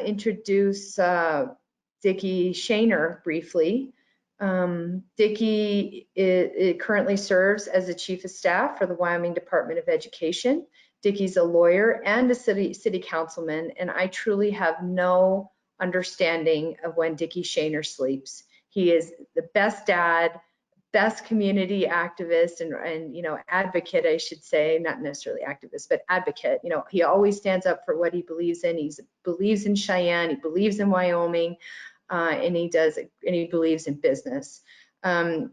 introduce Dicky Shanor briefly. Dicky currently serves as the Chief of Staff for the Wyoming Department of Education. Dicky's a lawyer and a city councilman, and I truly have no understanding of when Dicky Shanor sleeps. He is the best dad, best community activist and you know, advocate, I should say, not necessarily activist, but advocate. You know, he always stands up for what he believes in. He believes in Cheyenne, he believes in Wyoming, and he believes in business.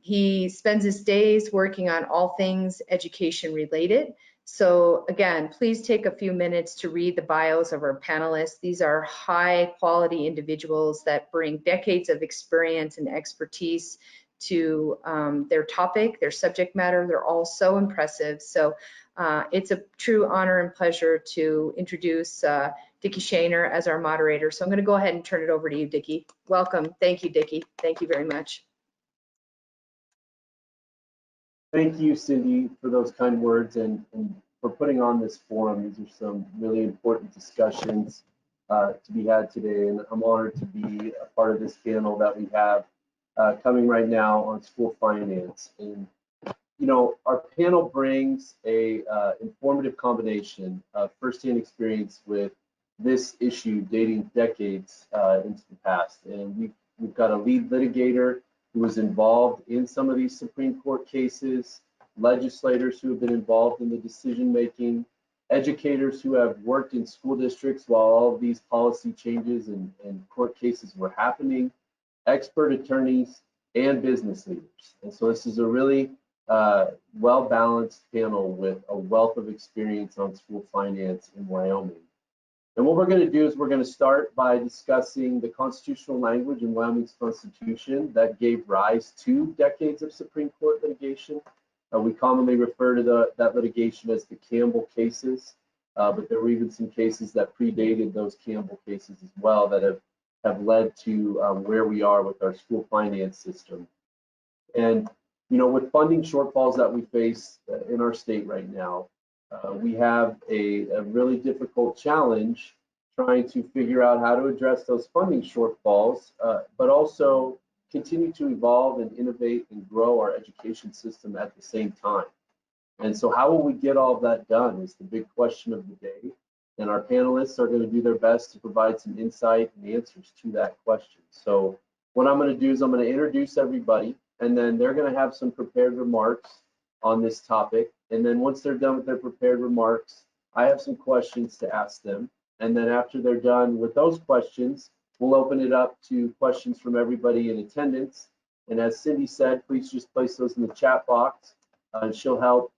He spends his days working on all things education related. So again, please take a few minutes to read the bios of our panelists. These are high quality individuals that bring decades of experience and expertise to their topic, their subject matter. They're all so impressive. So it's a true honor and pleasure to introduce Dicky Shanor as our moderator. So I'm going to go ahead and turn it over to you, Dicky. Welcome. Thank you, Dicky. Thank you very much. Thank you, Cindy, for those kind words and for putting on this forum. These are some really important discussions to be had today, and I'm honored to be a part of this panel that we have coming right now on school finance. And you know, our panel brings a informative combination of firsthand experience with this issue dating decades into the past. And we've got a lead litigator who was involved in some of these Supreme Court cases, legislators who have been involved in the decision making, educators who have worked in school districts while all of these policy changes and court cases were happening, expert attorneys, and business leaders. And so this is a really well-balanced panel with a wealth of experience on school finance in Wyoming. And what we're going to do is we're going to start by discussing the constitutional language in Wyoming's Constitution that gave rise to decades of Supreme Court litigation. We commonly refer to that litigation as the Campbell cases, but there were even some cases that predated those Campbell cases as well that have led to where we are with our school finance system. And you know, with funding shortfalls that we face in our state right now, we have a really difficult challenge trying to figure out how to address those funding shortfalls, but also continue to evolve and innovate and grow our education system at the same time. And so how will we get all of that done is the big question of the day. And our panelists are going to do their best to provide some insight and answers to that question. So what I'm going to do is I'm going to introduce everybody, and then they're going to have some prepared remarks on this topic. And then once they're done with their prepared remarks, I have some questions to ask them. And then after they're done with those questions, we'll open it up to questions from everybody in attendance. And as Cindy said, please just place those in the chat box, and she'll help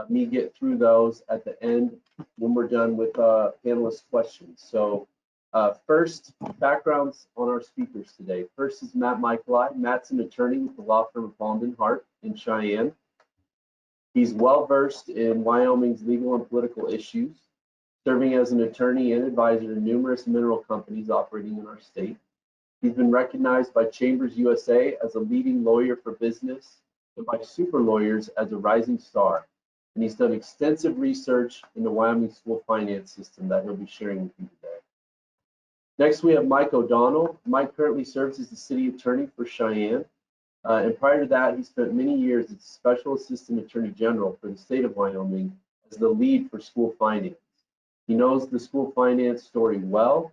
me get through those at the end when we're done with panelist questions. So first, backgrounds on our speakers today. First is Matt Micheli. Matt's an attorney with the law firm of Holland and Hart in Cheyenne. He's well versed in Wyoming's legal and political issues, serving as an attorney and advisor to numerous mineral companies operating in our state. He's been recognized by Chambers USA as a leading lawyer for business and by Super Lawyers as a rising star. And he's done extensive research in the Wyoming school finance system that he'll be sharing with you today. Next, we have Mike O'Donnell. Mike currently serves as the city attorney for Cheyenne. And prior to that, he spent many years as Special Assistant Attorney General for the state of Wyoming as the lead for school finance. He knows the school finance story well,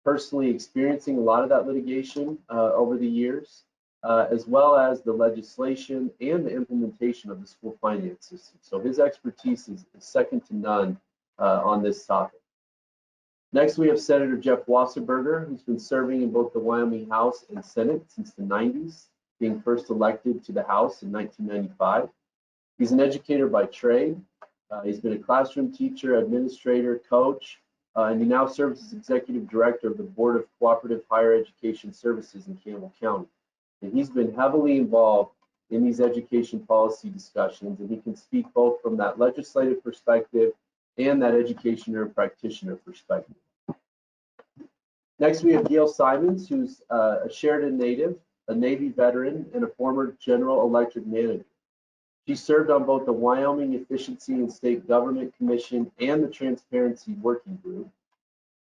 personally experiencing a lot of that litigation over the years, as well as the legislation and the implementation of the school finance system. So his expertise is second to none on this topic. Next, we have Senator Jeff Wasserburger, who's been serving in both the Wyoming House and Senate since the 90s, being first elected to the House in 1995. He's an educator by trade. He's been a classroom teacher, administrator, coach, and he now serves as executive director of the Board of Cooperative Higher Education Services in Campbell County. And he's been heavily involved in these education policy discussions, and he can speak both from that legislative perspective and that educator practitioner perspective. Next, we have Gail Symons, who's a Sheridan native, a Navy veteran, and a former General Electric manager. She served on both the Wyoming Efficiency and State Government Commission and the Transparency Working Group.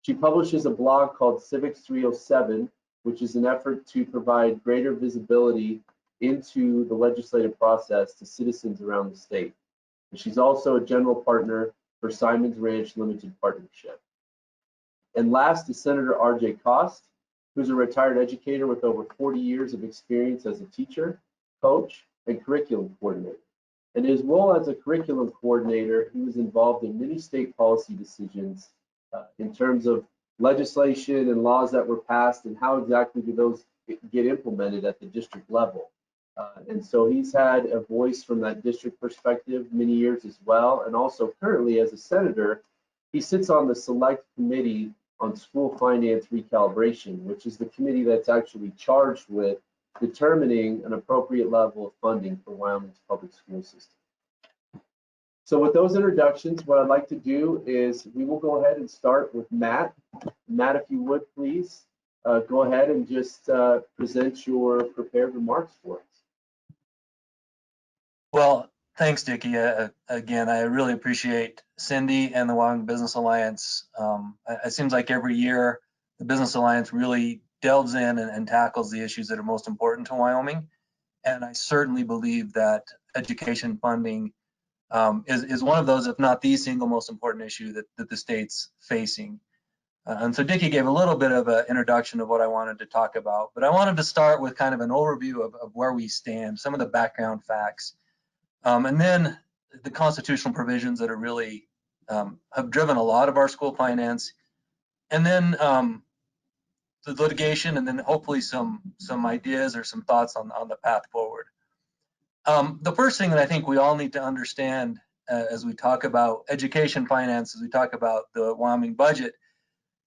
She publishes a blog called Civics 307, which is an effort to provide greater visibility into the legislative process to citizens around the state. And she's also a general partner for Symons Ranch Limited Partnership. And last is Senator RJ Kost, who's a retired educator with over 40 years of experience as a teacher, coach, and curriculum coordinator. In his role as a curriculum coordinator, he was involved in many state policy decisions in terms of legislation and laws that were passed and how exactly do those get implemented at the district level. And so he's had a voice from that district perspective many years as well. And also currently as a senator, he sits on the select committee on school finance recalibration, which is the committee that's actually charged with determining an appropriate level of funding for Wyoming's public school system. So with those introductions, what I'd like to do is we will go ahead and start with Matt. Matt, if you would please go ahead and just present your prepared remarks for us. Well, thanks, Dicky. Again, I really appreciate Cindy and the Wyoming Business Alliance. It seems like every year the Business Alliance really delves in and tackles the issues that are most important to Wyoming. And I certainly believe that education funding is one of those, if not the single most important issue that the state's facing. And so Dicky gave a little bit of an introduction of what I wanted to talk about, but I wanted to start with kind of an overview of where we stand, some of the background facts, and then the constitutional provisions that are really have driven a lot of our school finance, and then the litigation, and then hopefully some ideas or some thoughts on the path forward. The first thing that I think we all need to understand as we talk about education finance, as we talk about the Wyoming budget,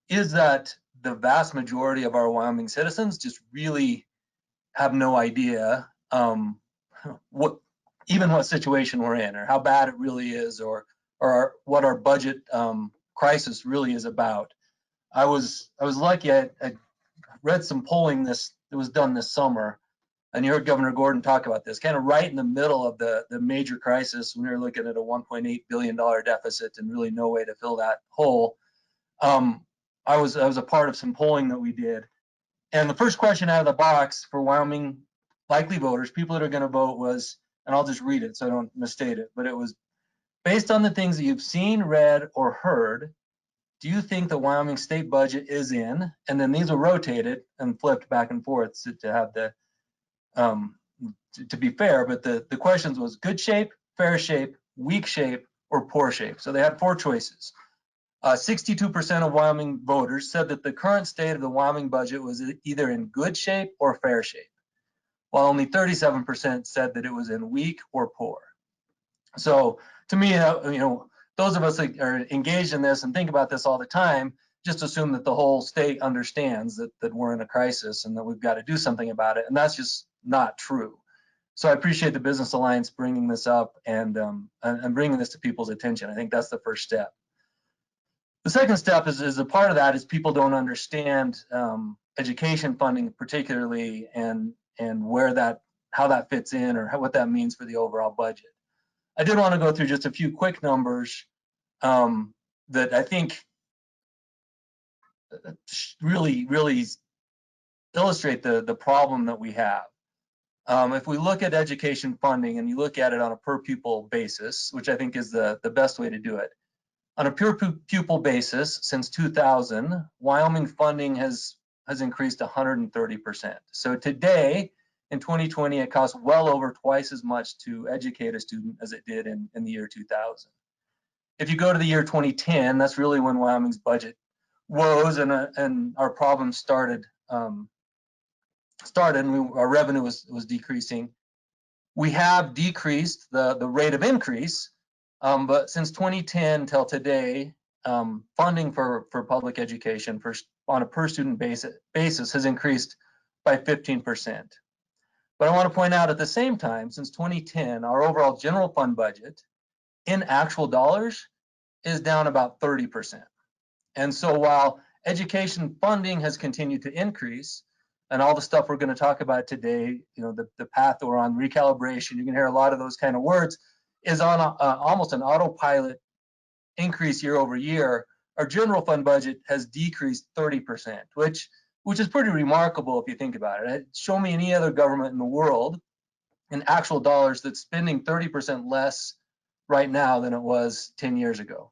is that the vast majority of our Wyoming citizens just really have no idea what situation we're in, or how bad it really is, or what our budget crisis really is about. I was lucky. I read some polling that was done this summer, and you heard Governor Gordon talk about this, kind of right in the middle of the major crisis when we were looking at a $1.8 billion deficit and really no way to fill that hole. I was a part of some polling that we did, and the first question out of the box for Wyoming likely voters, people that are going to vote, was, and I'll just read it so I don't misstate it, but it was, based on the things that you've seen, read, or heard, do you think the Wyoming state budget is in, and then these are rotated and flipped back and forth to have the, to be fair, but the questions was good shape, fair shape, weak shape, or poor shape. So they had 4 choices. 62% of Wyoming voters said that the current state of the Wyoming budget was either in good shape or fair shape, while only 37% said that it was in weak or poor. So to me, those of us that are engaged in this and think about this all the time just assume that the whole state understands that we're in a crisis and that we've got to do something about it, and that's just not true. So I appreciate the Business Alliance bringing this up and bringing this to people's attention. I think that's the first step. The second step is a part of that is people don't understand education funding particularly, and how that fits in, or what that means for the overall budget. I did want to go through just a few quick numbers that I think really illustrate the problem that we have. If we look at education funding and you look at it on a per pupil basis, which I think is the best way to do it, on a per pupil basis since 2000, Wyoming funding has increased 130%. So today, in 2020, it costs well over twice as much to educate a student as it did in the year 2000. If you go to the year 2010, that's really when Wyoming's budget woes and our problems started. And our revenue was decreasing. We have decreased the rate of increase, but since 2010 till today, funding for public education on a per student basis has increased by 15%. But I want to point out at the same time, since 2010, our overall general fund budget in actual dollars is down about 30%. And so while education funding has continued to increase, and all the stuff we're going to talk about today, the path that we're on, recalibration, you can hear a lot of those kind of words, is on almost an autopilot increase year over year. our general fund budget has decreased 30%, which is pretty remarkable if you think about it. Show me any other government in the world in actual dollars that's spending 30% less right now than it was 10 years ago.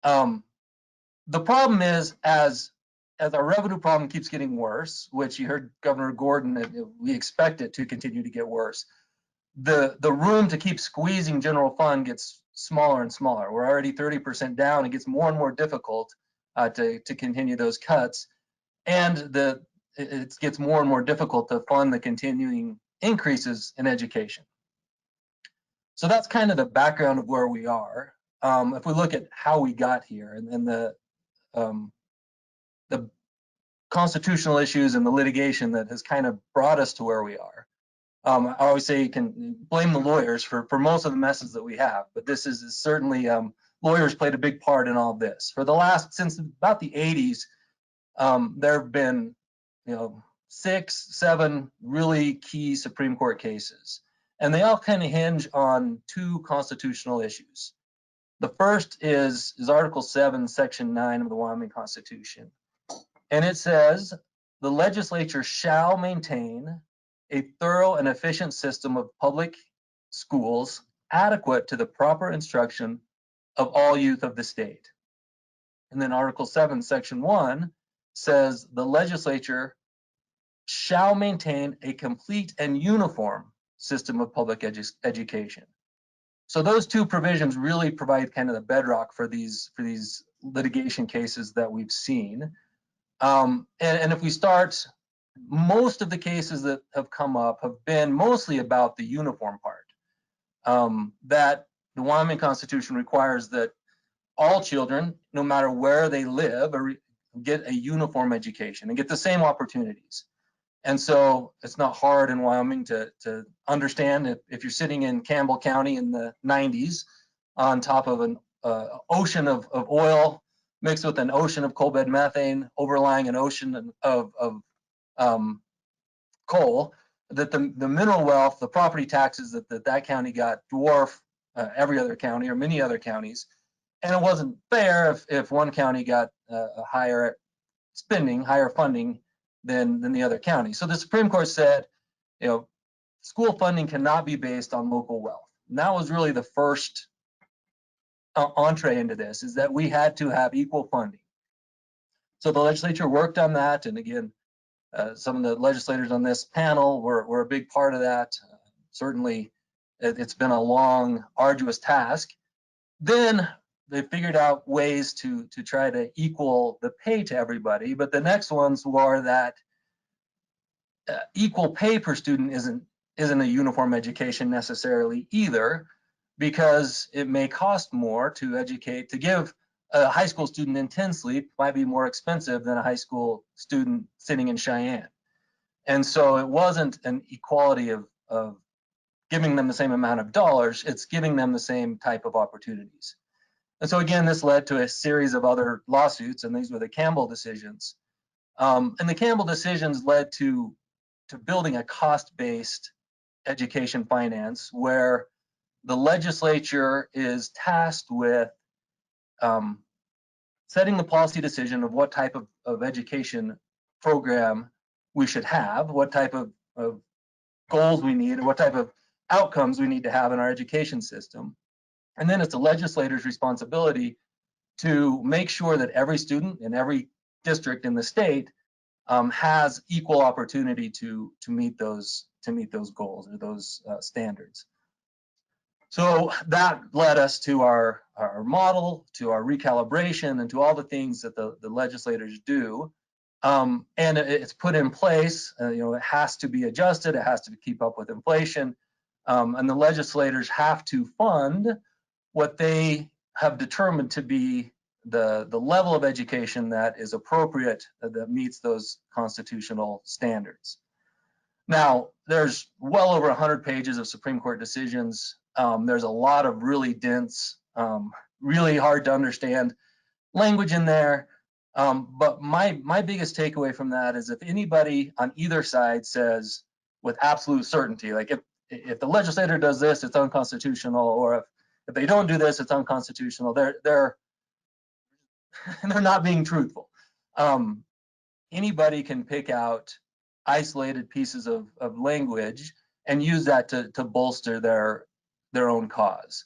The problem is, as our revenue problem keeps getting worse, which you heard Governor Gordon, we expect it to continue to get worse, the room to keep squeezing general fund gets smaller and smaller. We're already 30% down. It gets more and more difficult to continue those cuts. And it gets more and more difficult to fund the continuing increases in education. So that's kind of the background of where we are. If we look at how we got here and the constitutional issues and the litigation that has kind of brought us to where we are. I always say you can blame the lawyers for most of the messes that we have, but this is certainly, lawyers played a big part in all of this. Since about the 80s, there have been, 6, 7 really key Supreme Court cases, and they all kind of hinge on 2 constitutional issues. The first is Article 7, Section 9 of the Wyoming Constitution. And it says, the legislature shall maintain a thorough and efficient system of public schools adequate to the proper instruction of all youth of the state. And then Article 7, Section 1 says, the legislature shall maintain a complete and uniform system of public education. So those 2 provisions really provide kind of the bedrock for these litigation cases that we've seen. And if we start, most of the cases that have come up have been mostly about the uniform part, that the Wyoming Constitution requires that all children, no matter where they live, get a uniform education and get the same opportunities. And so it's not hard in Wyoming to understand if you're sitting in Campbell County in the 90s on top of an ocean of oil mixed with an ocean of coal bed methane overlying an ocean of coal, that the mineral wealth, the property taxes that county got dwarf every other county or many other counties. And it wasn't fair if one county got a higher spending, higher funding than the other county. So the Supreme Court said, school funding cannot be based on local wealth. And that was really the first entree into this, is that we had to have equal funding. So the legislature worked on that. And again, some of the legislators on this panel were a big part of that. Certainly, it's been a long, arduous task. Then they figured out ways to try to equal the pay to everybody. But the next ones were that equal pay per student isn't a uniform education necessarily either, because it may cost more to educate. To give a high school student intense sleep might be more expensive than a high school student sitting in Cheyenne. And so it wasn't an equality of giving them the same amount of dollars, it's giving them the same type of opportunities. And so again, this led to a series of other lawsuits, and these were the Campbell decisions. And the Campbell decisions led to building a cost-based education finance, where the legislature is tasked with setting the policy decision of what type of education program we should have, what type of goals we need, and what type of outcomes we need to have in our education system. And then it's the legislator's responsibility to make sure that every student in every district in the state has equal opportunity to meet those goals or those standards. So that led us to our model, to our recalibration, and to all the things that the legislators do. And it's put in place. It has to be adjusted. It has to keep up with inflation. And the legislators have to fund what they have determined to be the level of education that is appropriate, that meets those constitutional standards. Now, there's well over 100 pages of Supreme Court decisions. There's a lot of really dense, really hard to understand language in there. But my biggest takeaway from that is, if anybody on either side says with absolute certainty, like if the legislator does this, it's unconstitutional, or if they don't do this, it's unconstitutional, they're not being truthful. Anybody can pick out isolated pieces of language and use that to bolster their own cause.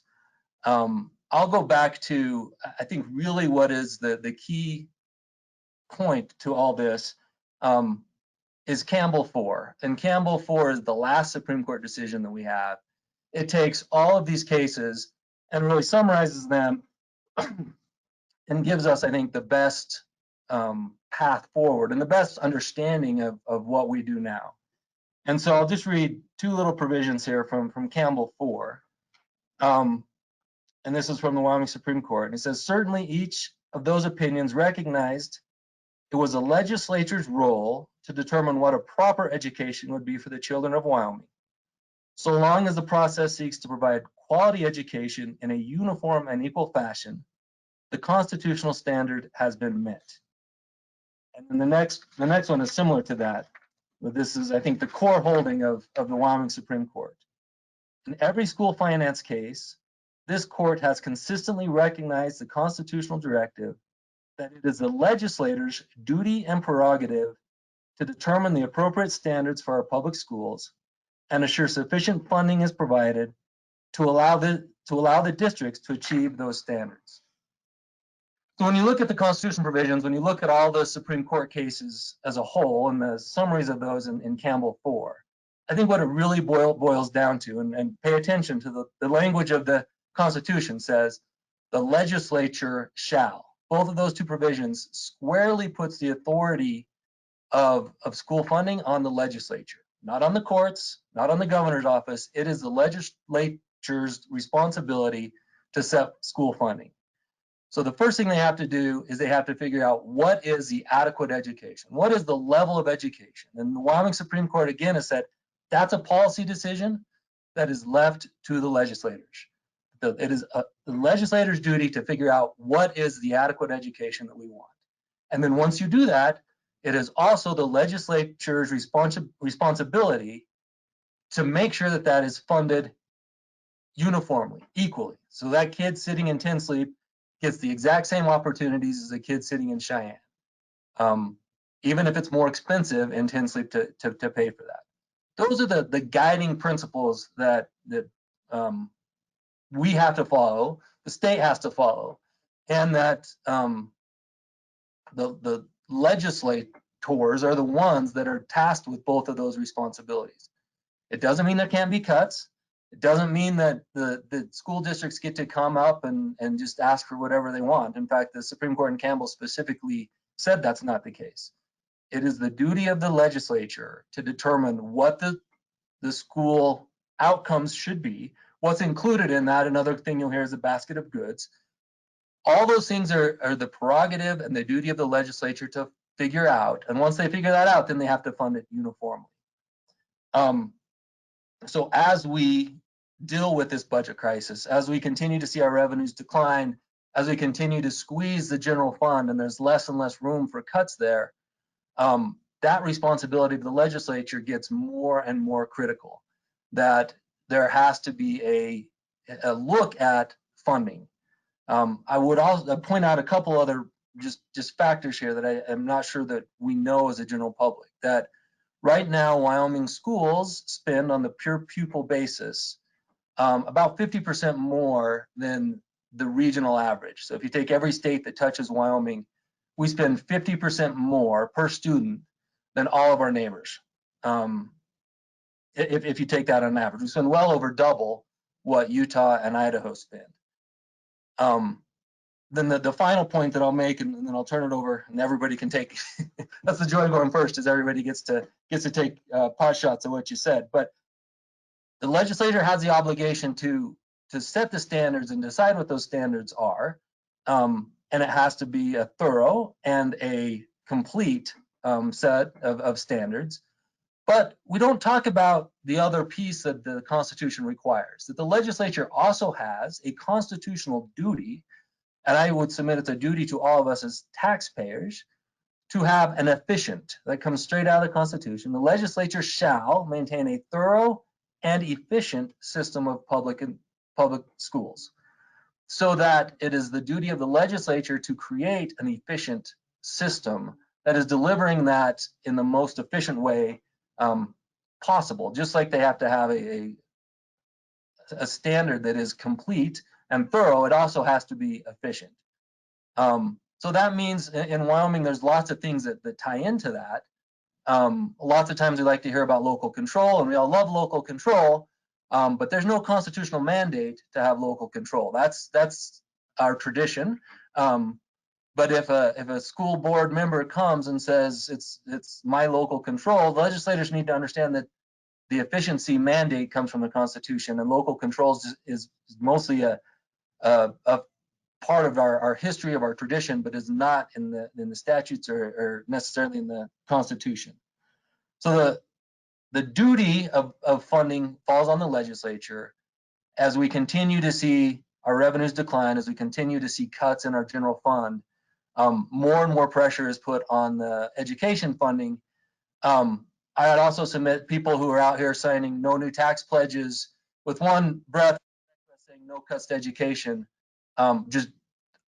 I'll go back to, I think really what is the key point to all this is Campbell 4. And Campbell 4 is the last Supreme Court decision that we have. It takes all of these cases and really summarizes them and gives us, I think, the best path forward and the best understanding of what we do now. And so I'll just read two little provisions here from Campbell 4. And this is from the Wyoming Supreme Court. And it says, certainly each of those opinions recognized it was the legislature's role to determine what a proper education would be for the children of Wyoming, so long as the process seeks to provide quality education in a uniform and equal fashion. The constitutional standard has been met. And then the next one is similar to that, but this is, I think, the core holding of the Wyoming Supreme Court. In every school finance case, this court has consistently recognized the constitutional directive that it is the legislator's duty and prerogative to determine the appropriate standards for our public schools and assure sufficient funding is provided to allow the districts to achieve those standards. So when you look at the Constitution provisions, when you look at all the Supreme Court cases as a whole and the summaries of those in Campbell 4, I think what it really boils down to, and pay attention to the language of the Constitution says, the legislature shall. Both of those two provisions squarely puts the authority of school funding on the legislature, not on the courts, not on the governor's office. It is the legislature's responsibility to set school funding. So the first thing they have to do is they have to figure out what is the adequate education? What is the level of education? And the Wyoming Supreme Court again has said that's a policy decision that is left to the legislators. It is the legislator's duty to figure out what is the adequate education that we want. And then once you do that, it is also the legislature's responsibility to make sure that that is funded uniformly, equally. So that kid sitting in Tin Sleep gets the exact same opportunities as a kid sitting in Cheyenne, even if it's more expensive in Tin Sleep to pay for that. Those are the guiding principles that we have to follow, the state has to follow, and that the legislators are the ones that are tasked with both of those responsibilities. It doesn't mean there can't be cuts. It doesn't mean that the school districts get to come up and just ask for whatever they want. In fact, the Supreme Court in Campbell specifically said that's not the case. It is the duty of the legislature to determine what the school outcomes should be, what's included in that. Another thing you'll hear is a basket of goods. All those things are the prerogative and the duty of the legislature to figure out. And once they figure that out, then they have to fund it uniformly. So as we deal with this budget crisis, as we continue to see our revenues decline, as we continue to squeeze the general fund and there's less and less room for cuts there, that responsibility of the legislature gets more and more critical, that there has to be a look at funding. I would also point out a couple other just factors here that I am not sure that we know as a general public, that right now Wyoming schools spend on the pure pupil basis about 50% more than the regional average. So if you take every state that touches Wyoming, we spend 50% more per student than all of our neighbors. If you take that on average, we spend well over double what Utah and Idaho spend. Then the final point that I'll make, and then I'll turn it over, and everybody can take. That's the joy of going first, is everybody gets to take pot shots at what you said. But the legislature has the obligation to set the standards and decide what those standards are, and it has to be a thorough and a complete set of standards. But we don't talk about the other piece that the Constitution requires, that the legislature also has a constitutional duty, and I would submit it's a duty to all of us as taxpayers, to have an efficient, that comes straight out of the Constitution, the legislature shall maintain a thorough and efficient system of public schools. so that it is the duty of the legislature to create an efficient system that is delivering that in the most efficient way possible. Just like they have to have a standard that is complete and thorough, it also has to be efficient. So that means in Wyoming, there's lots of things that tie into that. Lots of times we like to hear about local control, and we all love local control, but there's no constitutional mandate to have local control. That's our tradition. But if a school board member comes and says it's my local control, the legislators need to understand that the efficiency mandate comes from the Constitution, and local controls is mostly a part of our history, of our tradition, but is not in the statutes or necessarily in the Constitution. So the duty of funding falls on the legislature. As we continue to see our revenues decline, as we continue to see cuts in our general fund, more and more pressure is put on the education funding. I would also submit people who are out here signing no new tax pledges with one breath saying no cuts to education, just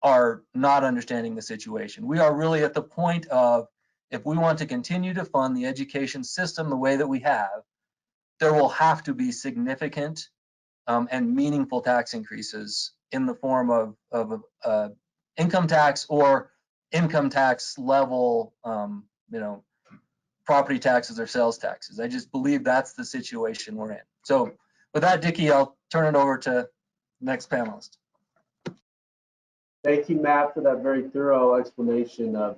are not understanding the situation. We are really at the point of, if we want to continue to fund the education system the way that we have, there will have to be significant and meaningful tax increases in the form of income tax or income tax level, property taxes or sales taxes. I just believe that's the situation we're in. So with that, Dicky, I'll turn it over to the next panelist. Thank you, Matt, for that very thorough explanation of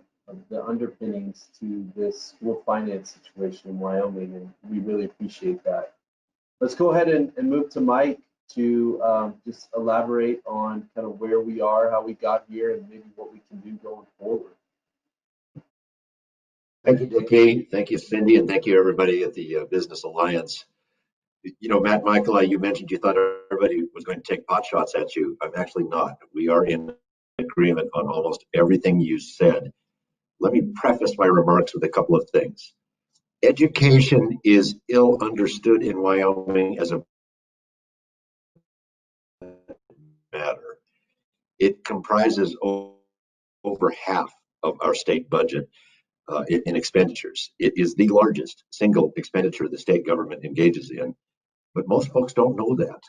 the underpinnings to this school finance situation in Wyoming, and we really appreciate that. Let's go ahead and move to Mike to just elaborate on kind of where we are, how we got here, and maybe what we can do going forward. Thank you, Dicky. Thank you, Cindy, and thank you, everybody at the Business Alliance. You know, Matt, Micheli, you mentioned you thought everybody was going to take pot shots at you. I'm actually not. We are in agreement on almost everything you said. Let me preface my remarks with a couple of things. Education is ill understood in Wyoming as a matter. It comprises over half of our state budget in expenditures. It is the largest single expenditure the state government engages in, but most folks don't know that.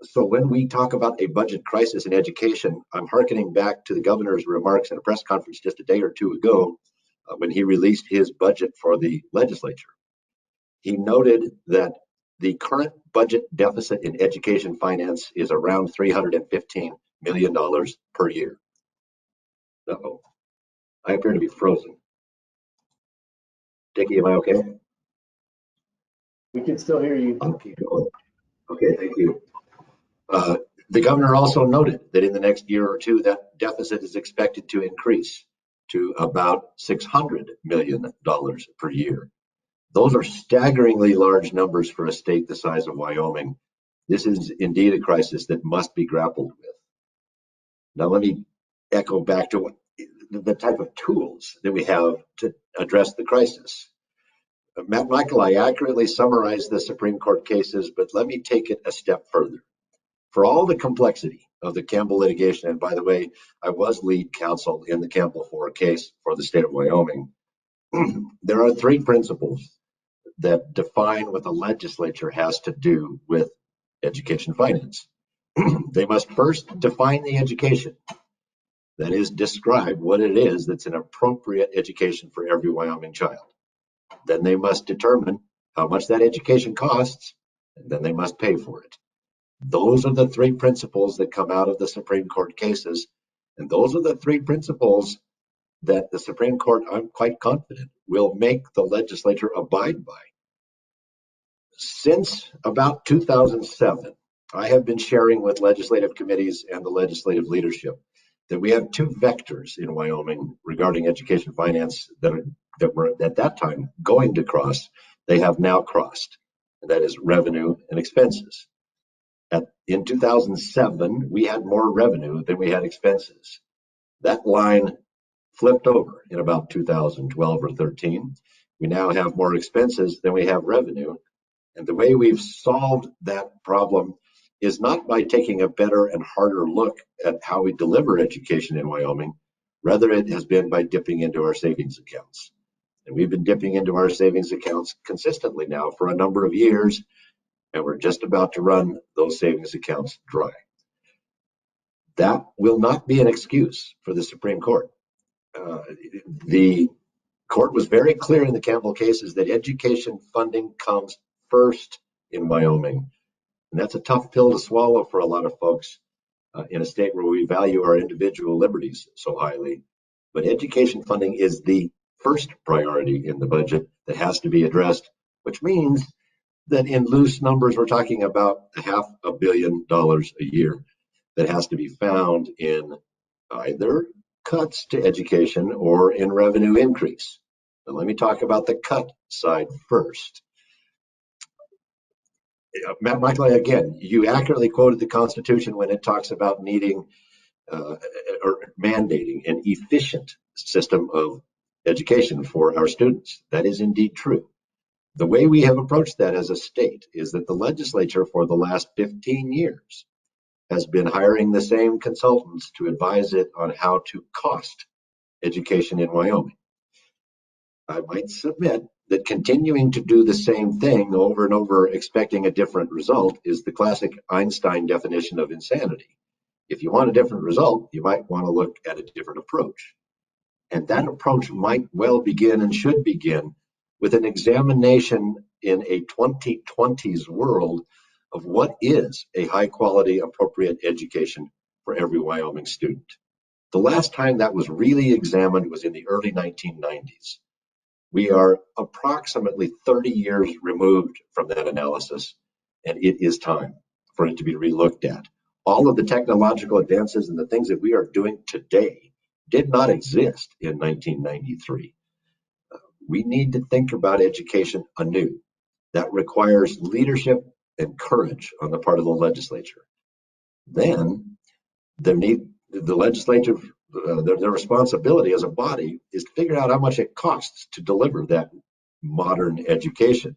So when we talk about a budget crisis in education, I'm hearkening back to the governor's remarks at a press conference just a day or two ago when he released his budget for the legislature. He noted that the current budget deficit in education finance is around $315 million per year. Uh-oh, I appear to be frozen. Dicky, am I okay? We can still hear you. I'll keep going. Okay, thank you. The governor also noted that in the next year or two, that deficit is expected to increase to about $600 million per year. Those are staggeringly large numbers for a state the size of Wyoming. This is indeed a crisis that must be grappled with. Now, let me echo back to the type of tools that we have to address the crisis. Matt Micheli accurately summarized the Supreme Court cases, but let me take it a step further. For all the complexity of the Campbell litigation, and by the way, I was lead counsel in the Campbell 4 case for the state of Wyoming, there are three principles that define what the legislature has to do with education finance. They must first define the education. That is, describe what it is that's an appropriate education for every Wyoming child. Then they must determine how much that education costs, and then they must pay for it. Those are the three principles that come out of the Supreme Court cases, and those are the three principles that the Supreme Court, I'm quite confident, will make the legislature abide by. Since about 2007, I have been sharing with legislative committees and the legislative leadership that we have two vectors in Wyoming regarding education finance that were at that time going to cross. They have now crossed, and that is revenue and expenses. In 2007, we had more revenue than we had expenses. That line flipped over in about 2012 or 13. We now have more expenses than we have revenue. And the way we've solved that problem is not by taking a better and harder look at how we deliver education in Wyoming. Rather, it has been by dipping into our savings accounts. And we've been dipping into our savings accounts consistently now for a number of years, and we're just about to run those savings accounts dry. That will not be an excuse for the Supreme Court. The court was very clear in the Campbell cases that education funding comes first in Wyoming. And that's a tough pill to swallow for a lot of folks in a state where we value our individual liberties so highly. But education funding is the first priority in the budget that has to be addressed, which means that in loose numbers, we're talking about $500 million a year that has to be found in either cuts to education or in revenue increase. But let me talk about the cut side first. Matt Michael, again, you accurately quoted the Constitution when it talks about needing or mandating an efficient system of education for our students. That is indeed true. The way we have approached that as a state is that the legislature for the last 15 years has been hiring the same consultants to advise it on how to cost education in Wyoming. I might submit that continuing to do the same thing over and over, expecting a different result, is the classic Einstein definition of insanity. If you want a different result, you might want to look at a different approach. And that approach might well begin and should begin with an examination in a 2020s world of what is a high quality, appropriate education for every Wyoming student. The last time that was really examined was in the early 1990s. We are approximately 30 years removed from that analysis, and it is time for it to be relooked at. All of the technological advances and the things that we are doing today did not exist in 1993. We need to think about education anew. That requires leadership and courage on the part of the legislature. Then the legislature, their responsibility as a body is to figure out how much it costs to deliver that modern education.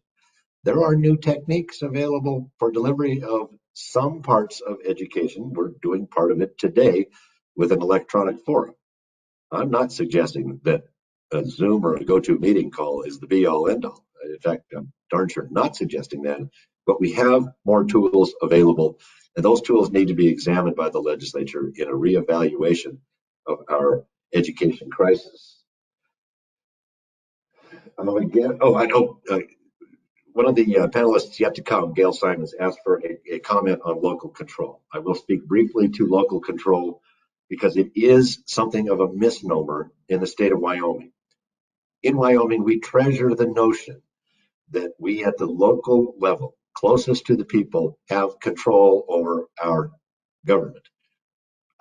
There are new techniques available for delivery of some parts of education. We're doing part of it today with an electronic forum. I'm not suggesting that a Zoom or a GoToMeeting call is the be-all, end-all. In fact, I'm darn sure not suggesting that. But we have more tools available, and those tools need to be examined by the legislature in a reevaluation of our education crisis. I know one of the panelists yet to come, Gail Symons, asked for a comment on local control. I will speak briefly to local control because it is something of a misnomer in the state of Wyoming. In Wyoming, we treasure the notion that we at the local level, closest to the people, have control over our government.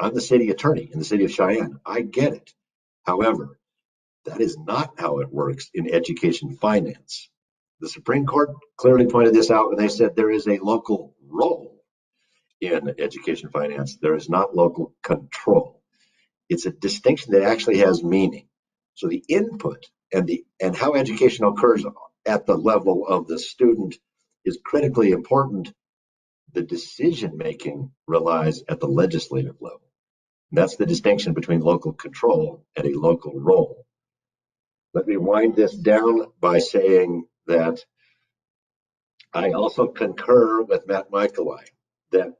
I'm the city attorney in the city of Cheyenne. I get it. However, that is not how it works in education finance. The Supreme Court clearly pointed this out when they said there is a local role in education finance. There is not local control. It's a distinction that actually has meaning. So the input and how education occurs at the level of the student is critically important. The decision making relies at the legislative level. And that's the distinction between local control and a local role. Let me wind this down by saying that I also concur with Matt Micheli that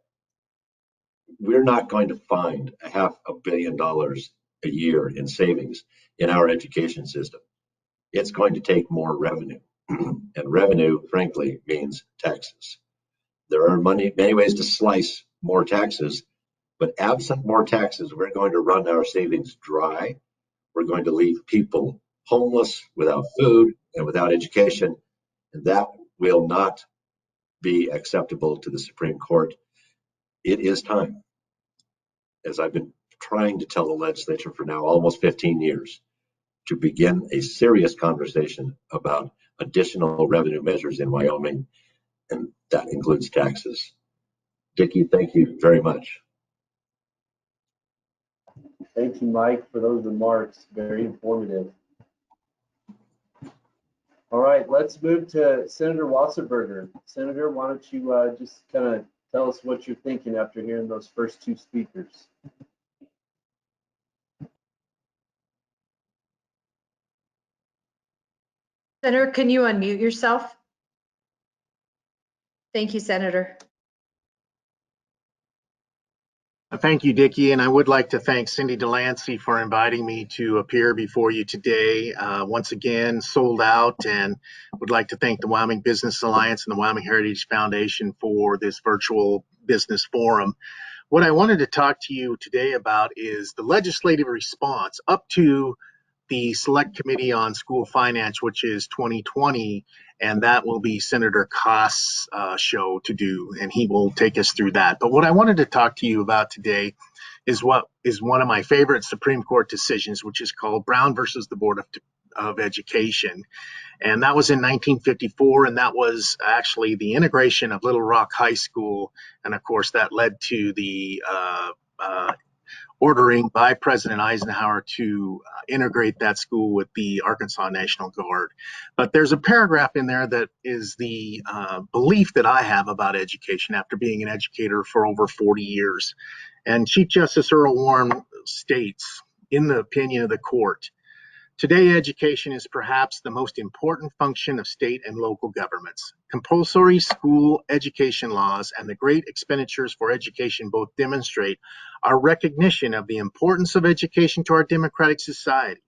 we're not going to find $500 million a year in savings in our education system. It's going to take more revenue. And revenue, frankly, means taxes. There are many ways to slice more taxes, but absent more taxes, we're going to run our savings dry. We're going to leave people homeless, without food, and without education. And that will not be acceptable to the Supreme Court. It is time, as I've been trying to tell the legislature for now almost 15 years, to begin a serious conversation about additional revenue measures in Wyoming, and that includes taxes. Dicky, thank you very much. Thank you, Mike, for those remarks. Very informative. All right, let's move to Senator Wasserburger. Senator, why don't you just kind of tell us what you're thinking after hearing those first two speakers. Senator, can you unmute yourself? Thank you, Senator. Thank you, Dicky, and I would like to thank Cindy Delancey for inviting me to appear before you today. Once again, sold out, and would like to thank the Wyoming Business Alliance and the Wyoming Heritage Foundation for this virtual business forum. What I wanted to talk to you today about is the legislative response up to the Select Committee on School Finance, which is 2020, and that will be Senator Kost's show to do, and he will take us through that. But what I wanted to talk to you about today is what is one of my favorite Supreme Court decisions, which is called Brown versus the Board of Education. And that was in 1954, and that was actually the integration of Little Rock High School, and of course that led to the ordering by President Eisenhower to integrate that school with the Arkansas National Guard. But there's a paragraph in there that is the belief that I have about education after being an educator for over 40 years. And Chief Justice Earl Warren states, in the opinion of the court, today, education is perhaps the most important function of state and local governments. Compulsory school education laws and the great expenditures for education both demonstrate our recognition of the importance of education to our democratic society.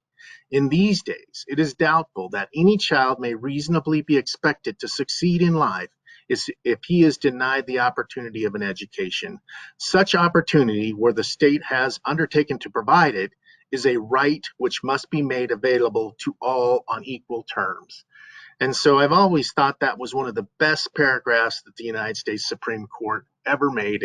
In these days, it is doubtful that any child may reasonably be expected to succeed in life if he is denied the opportunity of an education. Such opportunity, where the state has undertaken to provide it, is a right which must be made available to all on equal terms. And so I've always thought that was one of the best paragraphs that the United States Supreme Court ever made.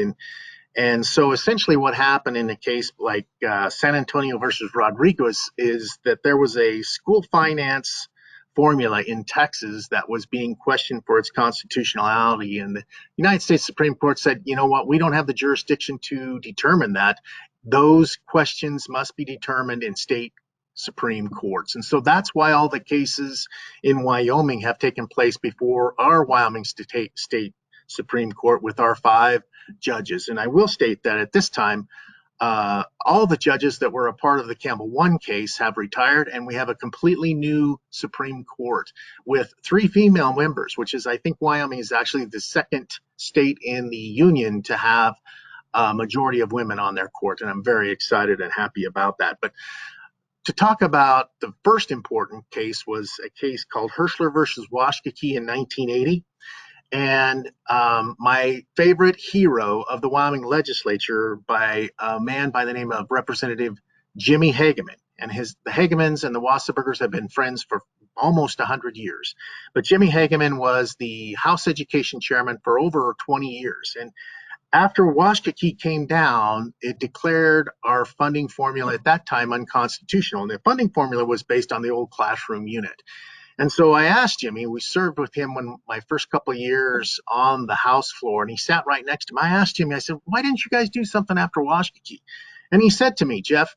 And so essentially what happened in a case like San Antonio versus Rodriguez is that there was a school finance formula in Texas that was being questioned for its constitutionality. And the United States Supreme Court said, you know what, we don't have the jurisdiction to determine that. Those questions must be determined in state Supreme Courts. And so that's why all the cases in Wyoming have taken place before our Wyoming State Supreme Court with our 5 judges. And I will state that at this time, all the judges that were a part of the Campbell 1 case have retired, and we have a completely new Supreme Court with 3 female members, which is, I think Wyoming is actually the second state in the union to have a majority of women on their court, and I'm very excited and happy about that. But to talk about the first important case was a case called Hirschler versus Washakie in 1980. And my favorite hero of the Wyoming Legislature by a man by the name of Representative Jimmy Hageman. And the Hagemans and the Wasserburgers have been friends for almost 100 years. But Jimmy Hageman was the House Education Chairman for over 20 years. And after Washakie came down, it declared our funding formula at that time unconstitutional. And the funding formula was based on the old classroom unit. And so I asked Jimmy, we served with him when my first couple of years on the House floor, and he sat right next to me. I asked him, I said, why didn't you guys do something after Washakie? And he said to me, Jeff,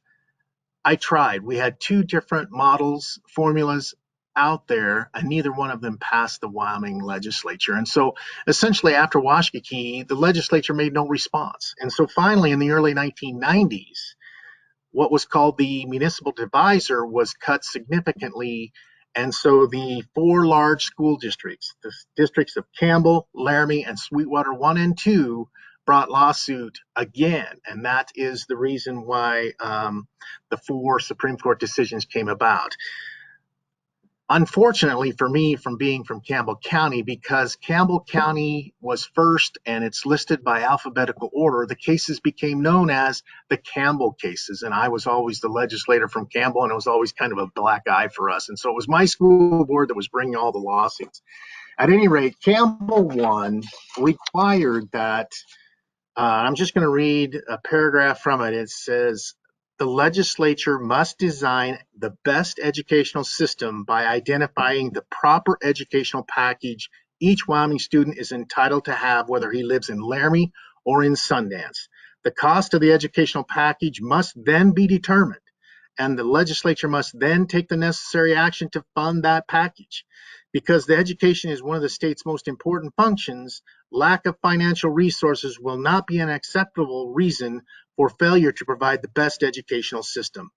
I tried. We had 2 different models, formulas out there, and neither one of them passed the Wyoming legislature. And so essentially after Washakie, the legislature made no response. And so finally in the early 1990s, what was called the municipal divisor was cut significantly. And so the 4 large school districts, the districts of Campbell, Laramie, and Sweetwater 1 and 2, brought lawsuit again. And that is the reason why the 4 Supreme Court decisions came about. Unfortunately for me, from being from Campbell County, because Campbell County was first and it's listed by alphabetical order, the cases became known as the Campbell cases. And I was always the legislator from Campbell, and it was always kind of a black eye for us. And so it was my school board that was bringing all the lawsuits. At any rate, Campbell 1 required that, I'm just going to read a paragraph from it. It says, the legislature must design the best educational system by identifying the proper educational package each Wyoming student is entitled to have, whether he lives in Laramie or in Sundance. The cost of the educational package must then be determined, and the legislature must then take the necessary action to fund that package. Because the education is one of the state's most important functions, lack of financial resources will not be an acceptable reason for failure to provide the best educational system.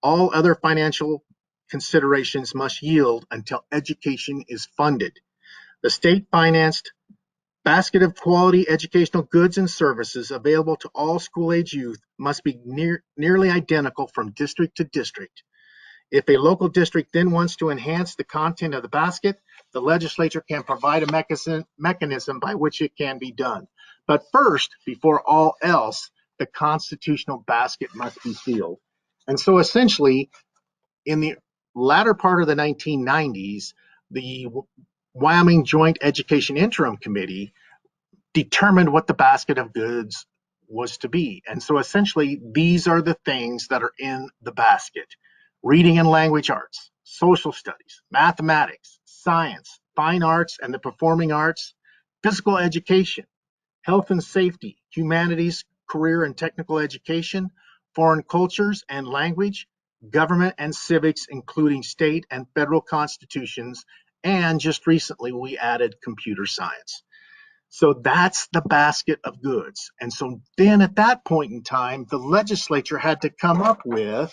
All other financial considerations must yield until education is funded. The state-financed basket of quality educational goods and services available to all school-age youth must be nearly identical from district to district. If a local district then wants to enhance the content of the basket, the legislature can provide a mechanism by which it can be done. But first, before all else, the constitutional basket must be sealed. And so essentially, in the latter part of the 1990s, the Wyoming Joint Education Interim Committee determined what the basket of goods was to be. And so essentially, these are the things that are in the basket: reading and language arts, social studies, mathematics, science, fine arts and the performing arts, physical education, health and safety, humanities, career and technical education, foreign cultures and language, government and civics, including state and federal constitutions, and just recently we added computer science. So that's the basket of goods. And so then at that point in time, the legislature had to come up with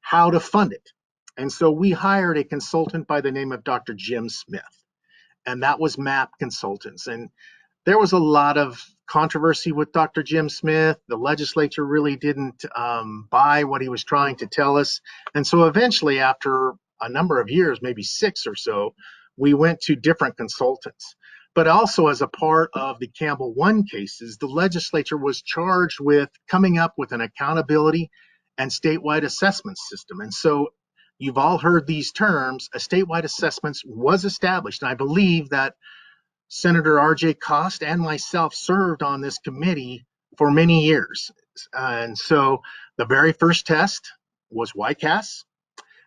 how to fund it. And so we hired a consultant by the name of Dr. Jim Smith, and that was MAP Consultants. And there was a lot of controversy with Dr. Jim Smith. The legislature really didn't buy what he was trying to tell us. And so eventually, after a number of years, maybe 6 or so, we went to different consultants. But also, as a part of the Campbell 1 cases, the legislature was charged with coming up with an accountability and statewide assessment system. And so you've all heard these terms. A statewide assessment was established. And I believe that Senator R.J. Kost and myself served on this committee for many years. And so the very first test was YCAS.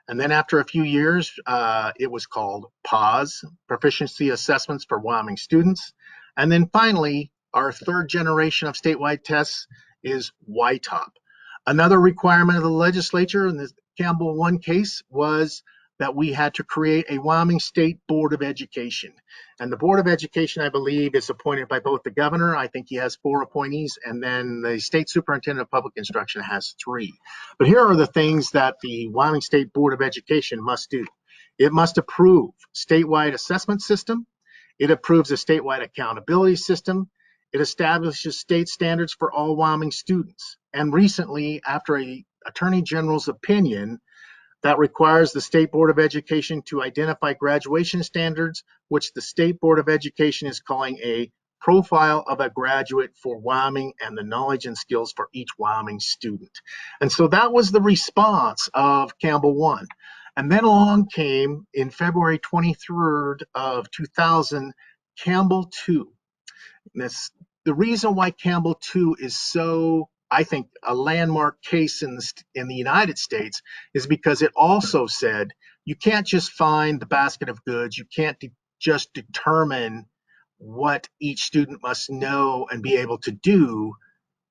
And then after a few years, it was called PAWS, Proficiency Assessments for Wyoming Students. And then finally, our third generation of statewide tests is YTOP. Another requirement of the legislature in the Campbell 1 case was that we had to create a Wyoming State Board of Education. And the Board of Education, I believe, is appointed by both the governor. I think he has 4 appointees, and then the state superintendent of public instruction has 3. But here are the things that the Wyoming State Board of Education must do. It must approve statewide assessment system. It approves a statewide accountability system. It establishes state standards for all Wyoming students. And recently, after an attorney general's opinion, that requires the State Board of Education to identify graduation standards, which the State Board of Education is calling a profile of a graduate for Wyoming and the knowledge and skills for each Wyoming student. And so that was the response of Campbell 1. And then along came, in February 23rd of 2000, Campbell 2. The reason why Campbell 2 is so, I think, a landmark case in the United States is because it also said you can't just find the basket of goods. You can't just determine what each student must know and be able to do.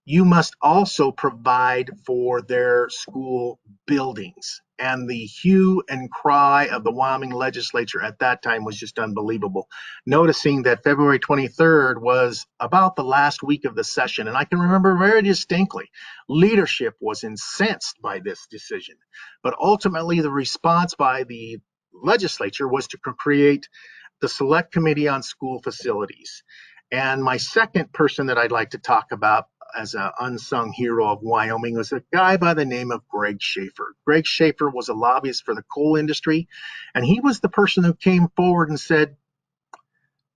You must also provide for their school buildings. And the hue and cry of the Wyoming legislature at that time was just unbelievable. Noticing that February 23rd was about the last week of the session. And I can remember very distinctly, leadership was incensed by this decision. But ultimately, the response by the legislature was to create the Select Committee on School Facilities. And my second person that I'd like to talk about as an unsung hero of Wyoming was a guy by the name of Greg Schaefer. Greg Schaefer was a lobbyist for the coal industry, and he was the person who came forward and said,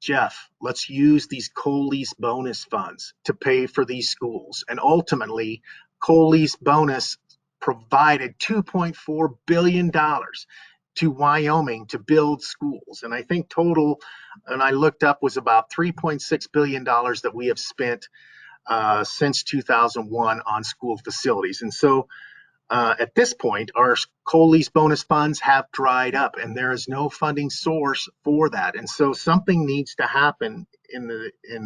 Jeff, let's use these coal lease bonus funds to pay for these schools. And ultimately, coal lease bonus provided $2.4 billion to Wyoming to build schools. And I think total, and I looked up, was about $3.6 billion that we have spent since 2001 on school facilities. And so at this point, our coal lease bonus funds have dried up and there is no funding source for that. And so something needs to happen in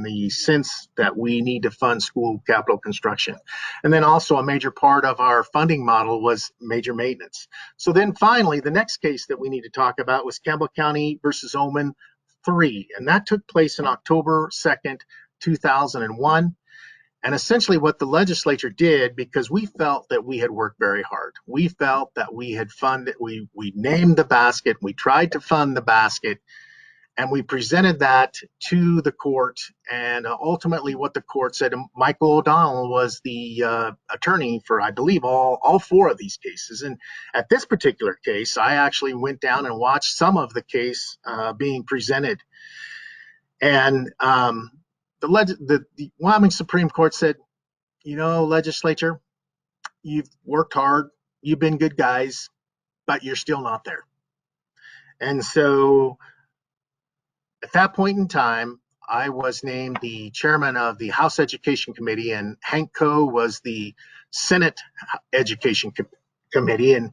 the sense that we need to fund school capital construction. And then also a major part of our funding model was major maintenance. So then finally, the next case that we need to talk about was Campbell County versus Oman 3, and that took place on October 2nd, 2001. And essentially what the legislature did, because we felt that we had worked very hard, we felt that we had funded, we named the basket, we tried to fund the basket, and we presented that to the court. And ultimately what the court said, Michael O'Donnell was the attorney for, I believe, all 4 of these cases. And at this particular case, I actually went down and watched some of the case being presented. And the Wyoming Supreme Court said, you know, legislature, you've worked hard, you've been good guys, but you're still not there. And so at that point in time, I was named the chairman of the House Education Committee, and Hank Coe was the Senate Education Committee, and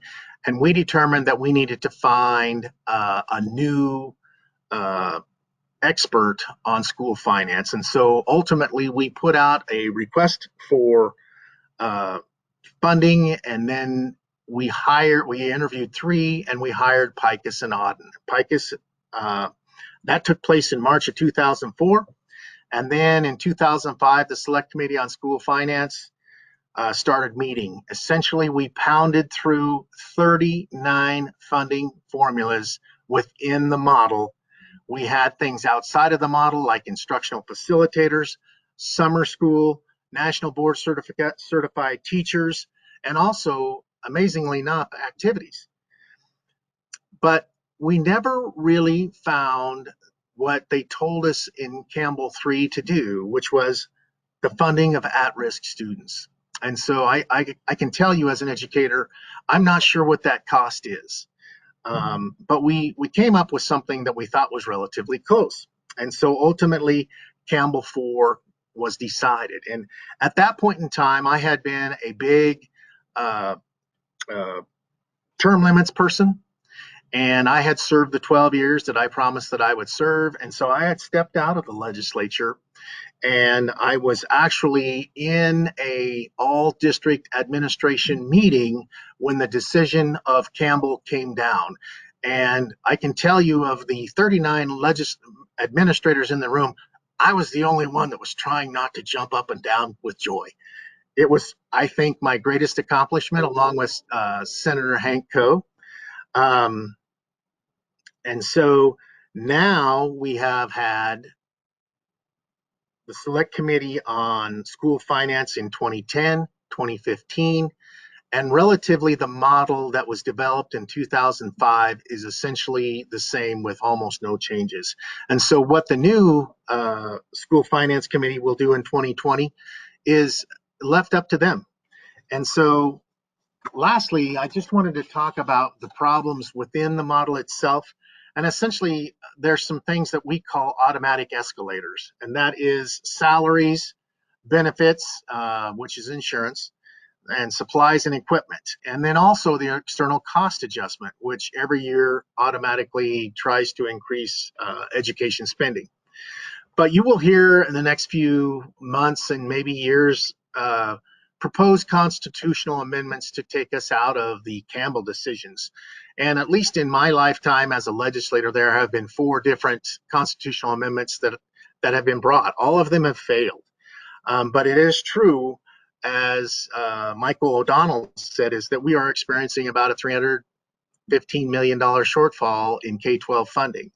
we determined that we needed to find a new expert on school finance. And so ultimately we put out a request for funding, and then we interviewed 3, and we hired Pikus and Auden. Pikus, that took place in March of 2004. And then in 2005, the Select Committee on School Finance started meeting. Essentially, we pounded through 39 funding formulas within the model. We had things outside of the model like instructional facilitators, summer school, National Board certified teachers, and also, amazingly enough, activities. But we never really found what they told us in Campbell 3 to do, which was the funding of at-risk students. And so I can tell you as an educator, I'm not sure what that cost is. But we came up with something that we thought was relatively close. And so ultimately, Campbell 4 was decided. And at that point in time, I had been a big term limits person, and I had served the 12 years that I promised that I would serve. And so I had stepped out of the legislature, and I was actually in a all district administration meeting when the decision of Campbell came down. And I can tell you, of the 39 administrators in the room, I was the only one that was trying not to jump up and down with joy. It was, I think, my greatest accomplishment, along with Senator Hank Coe. And so now we have had the Select Committee on School Finance in 2010, 2015, and relatively the model that was developed in 2005 is essentially the same with almost no changes. And so what the new School Finance Committee will do in 2020 is left up to them. And so lastly, I just wanted to talk about the problems within the model itself. And essentially, there's some things that we call automatic escalators, and that is salaries, benefits, which is insurance, and supplies and equipment. And then also the external cost adjustment, which every year automatically tries to increase education spending. But you will hear in the next few months and maybe years proposed constitutional amendments to take us out of the Campbell decisions. And at least in my lifetime as a legislator, there have been 4 different constitutional amendments that have been brought. All of them have failed. But it is true, as Michael O'Donnell said, is that we are experiencing about a $315 million shortfall in K-12 funding.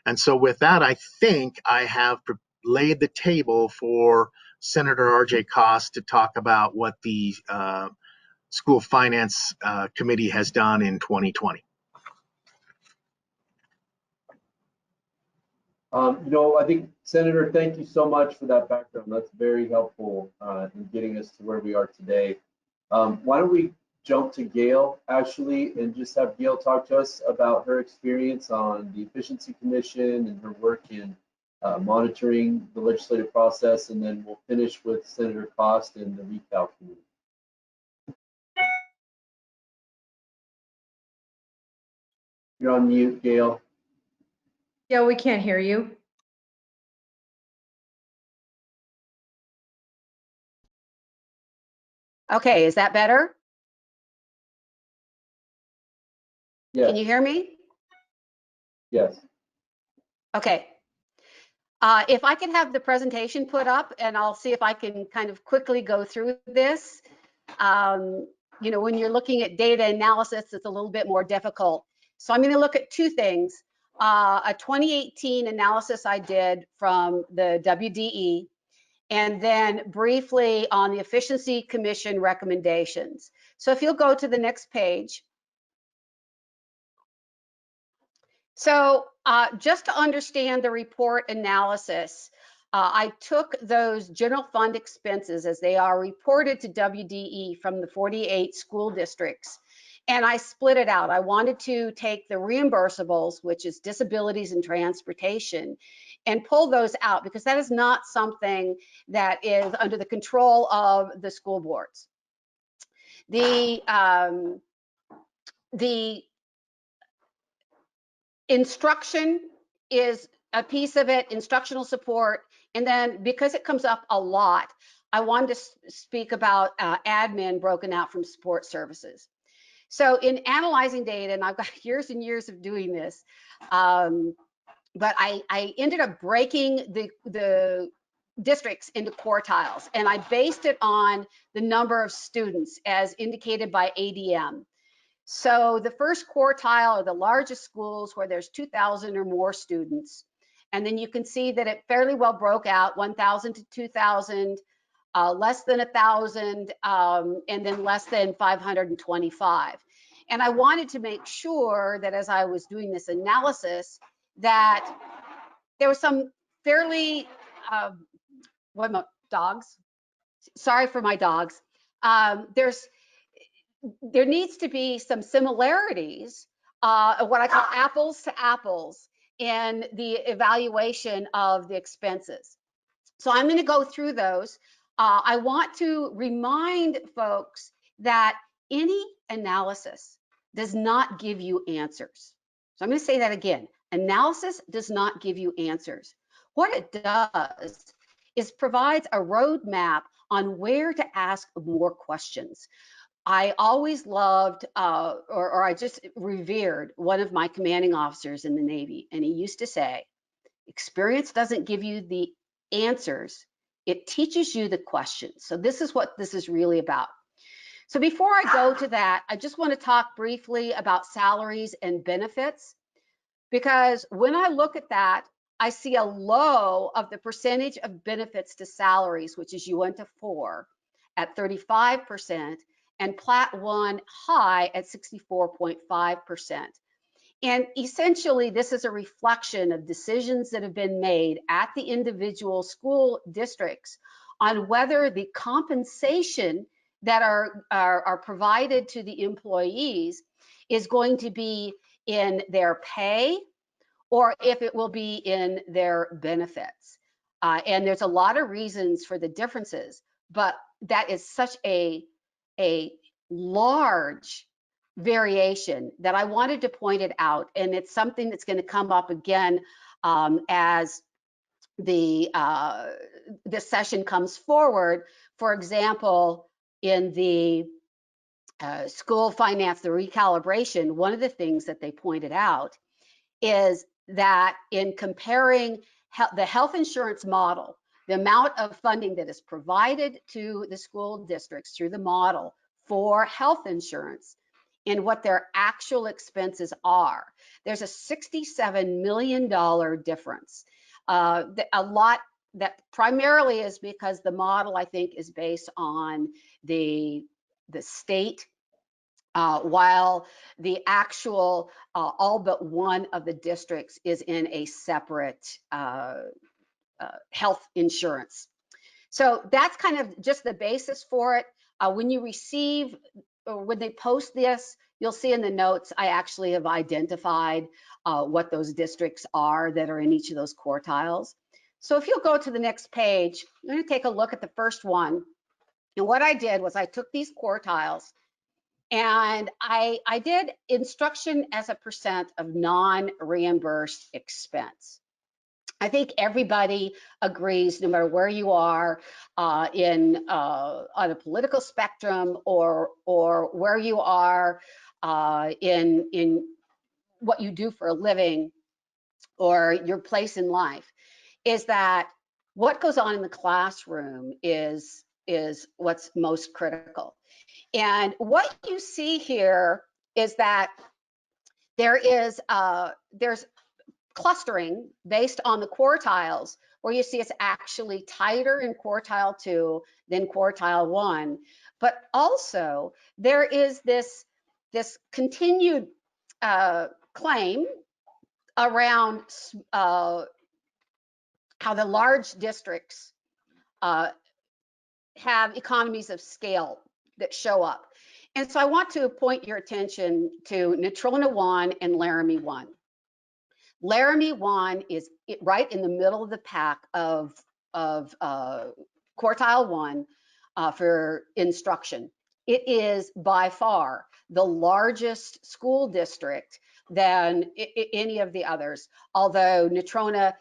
And so with that, I think I have laid the table for Senator R.J. Kost to talk about what the School Finance Committee has done in 2020. I think, Senator, thank you so much for that background. That's very helpful in getting us to where we are today. Why don't we jump to Gail, actually, and just have Gail talk to us about her experience on the Efficiency Commission and her work in monitoring the legislative process, and then we'll finish with Senator Kost and the Recal Committee. You're on mute, Gail. Yeah, we can't hear you. Okay, is that better? Yes. Can you hear me? Yes. Okay, If I could have the presentation put up, and I'll see if I can kind of quickly go through this. You know, when you're looking at data analysis, it's a little bit more difficult. So I'm going to look at two things. A 2018 analysis I did from the WDE, and then briefly on the Efficiency Commission recommendations. So if you'll go to the next page. So just to understand the report analysis, I took those general fund expenses as they are reported to WDE from the 48 school districts, and I split it out. I wanted to take the reimbursables, which is disabilities and transportation, and pull those out because that is not something that is under the control of the school boards. The instruction is a piece of it, instructional support, and then because it comes up a lot, I wanted to speak about admin broken out from support services. So in analyzing data, and I've got years and years of doing this, but I ended up breaking the districts into quartiles, and I based it on the number of students as indicated by ADM. So the first quartile are the largest schools where there's 2,000 or more students. And then you can see that it fairly well broke out 1,000 to 2,000, less than 1,000, and then less than 525. And I wanted to make sure that as I was doing this analysis, that there was some fairly, what about dogs? Sorry for my dogs. There needs to be some similarities, what I call apples to apples, in the evaluation of the expenses. So I'm going to go through those. I want to remind folks that any analysis does not give you answers. So I'm going to say that again. Analysis does not give you answers. What it does is provides a roadmap on where to ask more questions. I always loved, or I just revered one of my commanding officers in the Navy, and he used to say, experience doesn't give you the answers, it teaches you the questions. So this is what this is really about. So before I go to that, I just want to talk briefly about salaries and benefits, because when I look at that, I see a low of the percentage of benefits to salaries, which is UN to 4 at 35%, and Plat 1 high at 64.5%. And essentially, this is a reflection of decisions that have been made at the individual school districts on whether the compensation that are provided to the employees is going to be in their pay or if it will be in their benefits. And there's a lot of reasons for the differences, but that is such a large variation that I wanted to point it out, and it's something that's going to come up again as the this session comes forward. For example, in the school finance, the recalibration, one of the things that they pointed out is that in comparing the health insurance model, the amount of funding that is provided to the school districts through the model for health insurance and what their actual expenses are, there's a $67 million difference. A lot that primarily is because the model, I think, is based on the state, while the actual all but one of the districts is in a separate health insurance. So that's kind of just the basis for it. When you receive, or when they post this, you'll see in the notes, I actually have identified what those districts are that are in each of those quartiles. So if you'll go to the next page, I'm going to take a look at the first one. And what I did was I took these quartiles and I did instruction as a percent of non-reimbursed expense. I think everybody agrees, no matter where you are on a political spectrum or where you are in what you do for a living or your place in life, is that what goes on in the classroom is what's most critical. And what you see here is that there's clustering based on the quartiles, where you see it's actually tighter in quartile 2 than quartile 1. But also there is this continued claim around how the large districts have economies of scale that show up. And so I want to point your attention to Natrona 1 and Laramie 1. Laramie 1 is right in the middle of the pack of quartile 1 for instruction. It is by far the largest school district than any of the others, although Natrona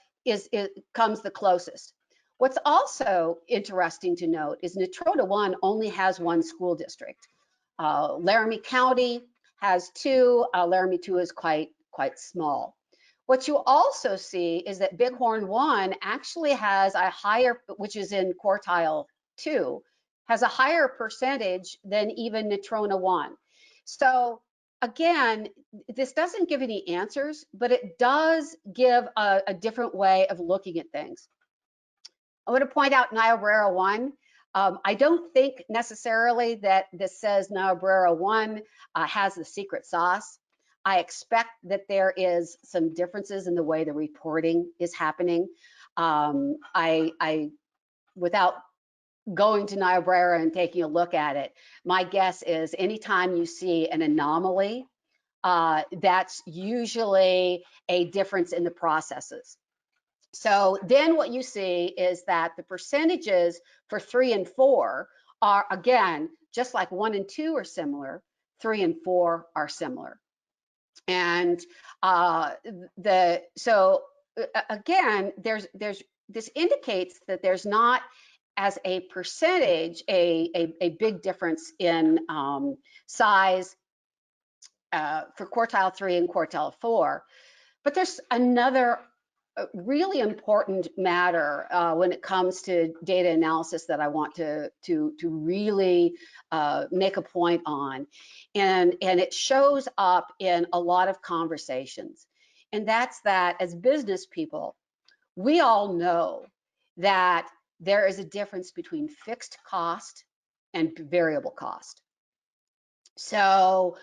comes the closest. What's also interesting to note is Natrona 1 only has 1 school district. Laramie County has 2. Laramie 2 is quite small. What you also see is that Bighorn 1 actually has a higher, which is in quartile 2, has a higher percentage than even Natrona 1. So again, this doesn't give any answers, but it does give a different way of looking at things. I want to point out Niobrara 1. I don't think necessarily that this says Niobrara 1 has the secret sauce. I expect that there is some differences in the way the reporting is happening. Without going to Niobrara and taking a look at it, my guess is anytime you see an anomaly, that's usually a difference in the processes. So then what you see is that the percentages for 3 and 4 are, again, just like 1 and 2 are similar, 3 and 4 are similar. And so again, this indicates that there's not, as a percentage, a big difference in size for quartile 3 and quartile 4. But there's another really important matter when it comes to data analysis that I want to really make a point on, and it shows up in a lot of conversations, and that's that as business people, we all know that there is a difference between fixed cost and variable cost. So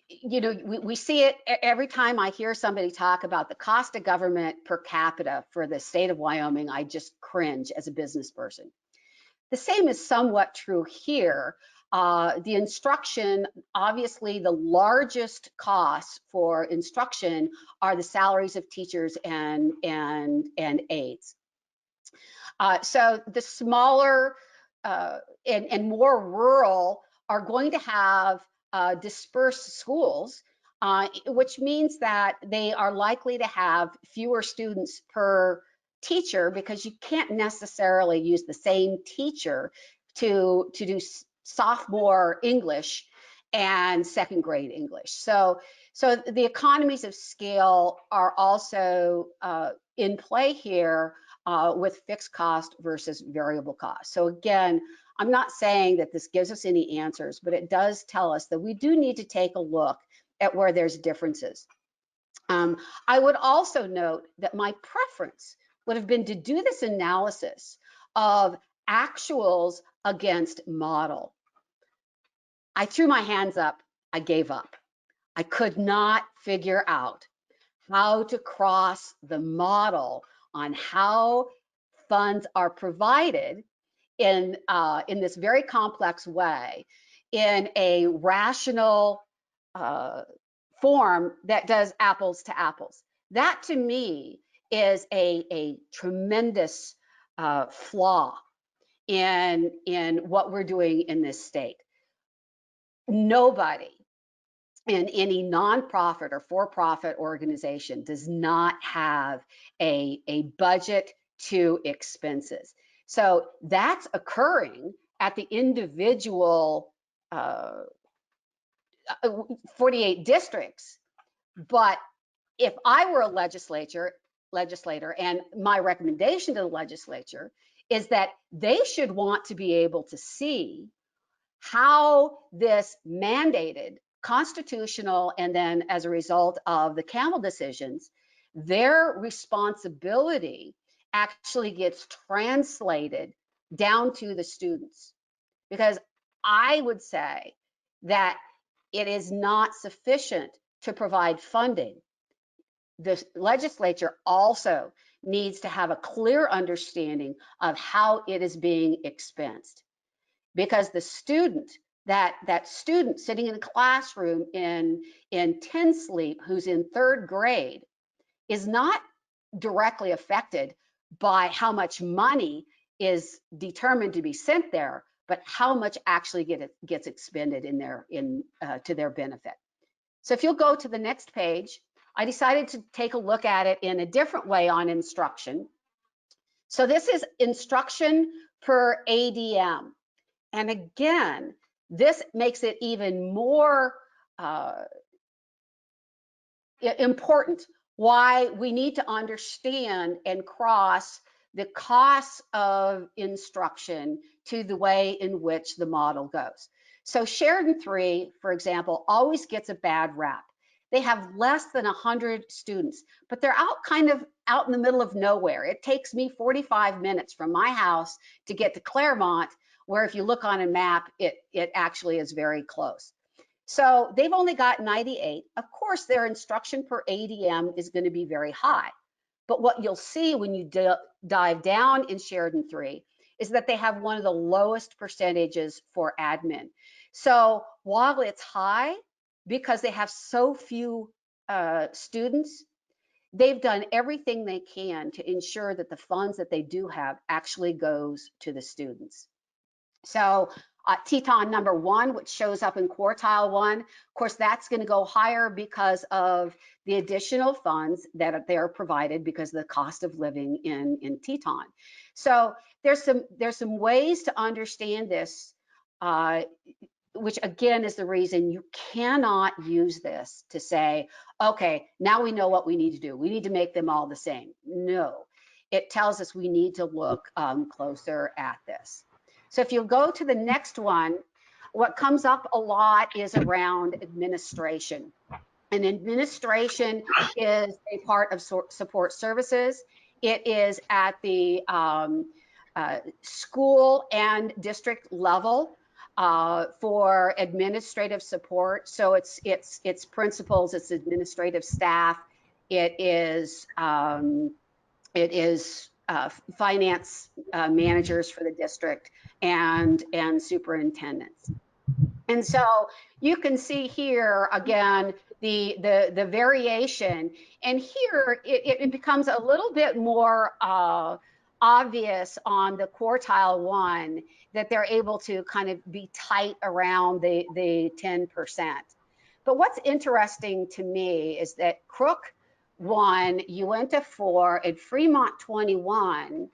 you know, we see it every time I hear somebody talk about the cost of government per capita for the state of Wyoming. I just cringe as a business person. The same is somewhat true here. The instruction, obviously the largest costs for instruction are the salaries of teachers and aides. So the smaller and more rural are going to have dispersed schools, which means that they are likely to have fewer students per teacher, because you can't necessarily use the same teacher to do sophomore English and 2nd grade English. So the economies of scale are also in play here with fixed cost versus variable cost. So again, I'm not saying that this gives us any answers, but it does tell us that we do need to take a look at where there's differences. I would also note that my preference would have been to do this analysis of actuals against model. I threw my hands up, I gave up. I could not figure out how to cross the model on how funds are provided in this very complex way, in a rational form that does apples to apples. That to me is a tremendous flaw in what we're doing in this state. Nobody in any nonprofit or for-profit organization does not have a budget to expenses. So that's occurring at the individual 48 districts. But if I were a legislature, legislator, and my recommendation to the legislature is that they should want to be able to see how this mandated constitutional, and then as a result of the Campbell decisions, their responsibility actually gets translated down to the students. Because I would say that it is not sufficient to provide funding. The legislature also needs to have a clear understanding of how it is being expensed, because the student, that student sitting in a classroom in 10 sleep who's in 3rd grade is not directly affected by how much money is determined to be sent there, but how much actually gets expended to their benefit. So if you'll go to the next page, I decided to take a look at it in a different way on instruction. So this is instruction per ADM. And again, this makes it even more important why we need to understand and cross the costs of instruction to the way in which the model goes. So Sheridan 3, for example, always gets a bad rap. They have less than 100 students, but they're out in the middle of nowhere. It takes me 45 minutes from my house to get to Claremont, where if you look on a map, it actually is very close. So they've only got 98. Of course, their instruction per ADM is going to be very high. But what you'll see when you dive down in Sheridan 3 is that they have one of the lowest percentages for admin. So while it's high, because they have so few students, they've done everything they can to ensure that the funds that they do have actually goes to the students. So Teton number 1, which shows up in quartile 1, of course, that's going to go higher because of the additional funds that they're provided because of the cost of living in Teton. So there's some ways to understand this, which again is the reason you cannot use this to say, okay, now we know what we need to do. We need to make them all the same. No, it tells us we need to look closer at this. So if you go to the next one, what comes up a lot is around administration. And administration is a part of support services. It is at the school and district level for administrative support. So it's principals, it's administrative staff, it is finance managers for the district and superintendents. And so you can see here again the variation, and here it becomes a little bit more obvious on the quartile 1 that they're able to kind of be tight around the 10%. But what's interesting to me is that Crook 1, Uinta 4, and Fremont 21,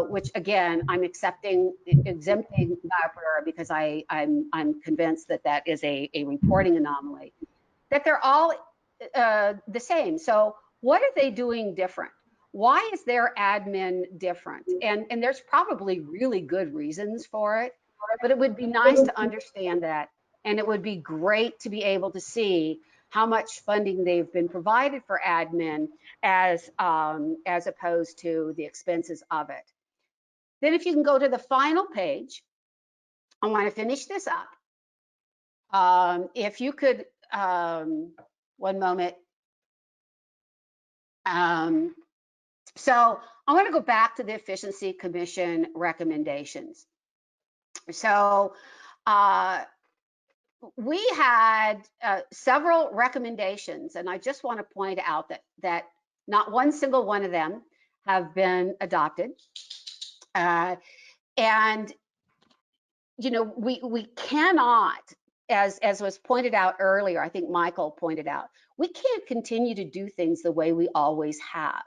which again, I'm exempting Niobrara because I'm convinced that that is a reporting anomaly, that they're all the same. So what are they doing different? Why is their admin different? And there's probably really good reasons for it, but it would be nice to understand that. And it would be great to be able to see how much funding they've been provided for admin as opposed to the expenses of it. Then if you can go to the final page, I want to finish this up. If you could, one moment. So I want to go back to the Efficiency Commission recommendations. So we had several recommendations, and I just want to point out that not one single one of them have been adopted. And you know, we cannot, as was pointed out earlier, I think Michael pointed out, we can't continue to do things the way we always have.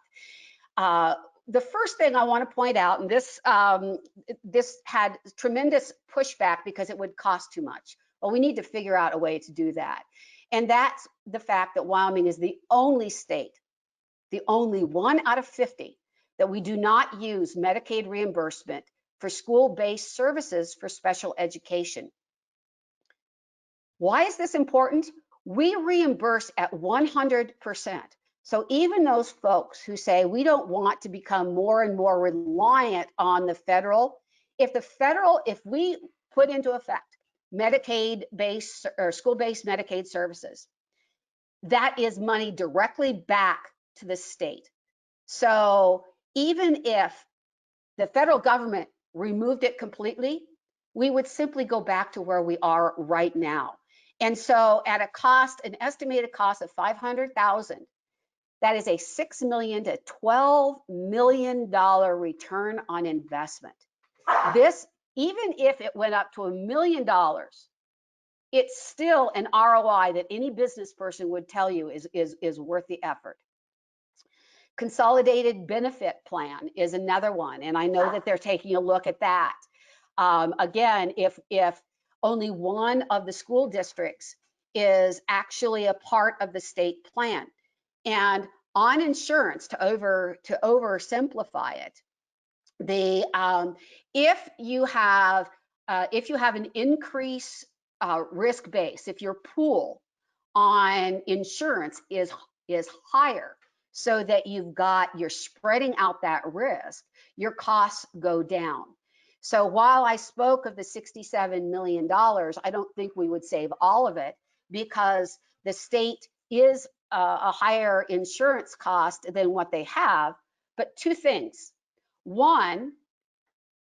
The first thing I want to point out, and this had tremendous pushback because it would cost too much. Well, we need to figure out a way to do that. And that's the fact that Wyoming is the only state the only 1 out of 50 that we do not use Medicaid reimbursement for school-based services for special education. Why is this important? We reimburse at 100%. So even those folks who say we don't want to become more and more reliant on the federal, if we put into effect Medicaid-based or school-based Medicaid services, that is money directly back to the state. So even if the federal government removed it completely, we would simply go back to where we are right now. And so at a cost, an estimated cost of $500,000, that is a $6 million to $12 million return on investment. This, even if it went up to $1 million, it's still an ROI that any business person would tell you is worth the effort. Consolidated benefit plan is another one, and I know that they're taking a look at that. Again, if only one of the school districts is actually a part of the state plan, and on insurance, to oversimplify it, if you have an increase risk base, if your pool on insurance is higher, so that you're spreading out that risk, your costs go down. So while I spoke of the $67 million, I don't think we would save all of it, because the state is a higher insurance cost than what they have. But two things. One,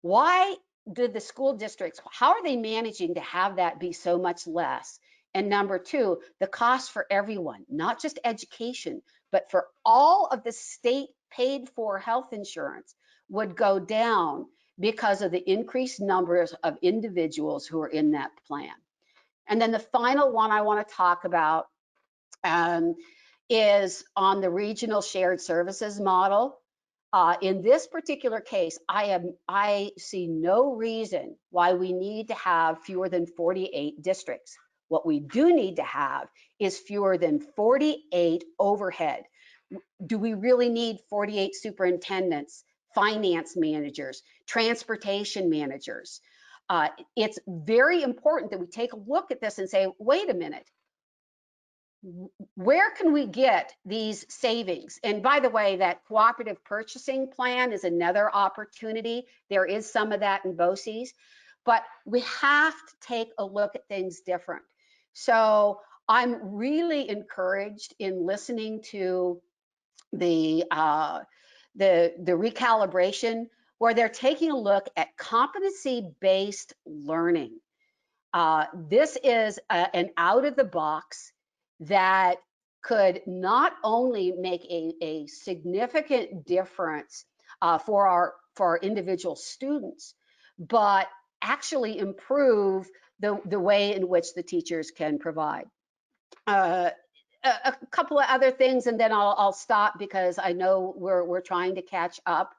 why did the school districts, how are they managing to have that be so much less? And number two, the cost for everyone, not just education, but for all of the state paid for health insurance would go down because of the increased numbers of individuals who are in that plan. And then the final one I want to talk about is on the regional shared services model. In this particular case, I see no reason why we need to have fewer than 48 districts. What we do need to have is fewer than 48 overhead. Do we really need 48 superintendents, finance managers, transportation managers? It's very important that we take a look at this and say, wait a minute, where can we get these savings? And by the way, that cooperative purchasing plan is another opportunity. There is some of that in BOCES, but we have to take a look at things different. So I'm really encouraged in listening to the recalibration, where they're taking a look at competency-based learning. This is an out of the box that could not only make a significant difference for our individual students, but actually improve the way in which the teachers can provide. A couple of other things, and then I'll stop, because I know we're trying to catch up.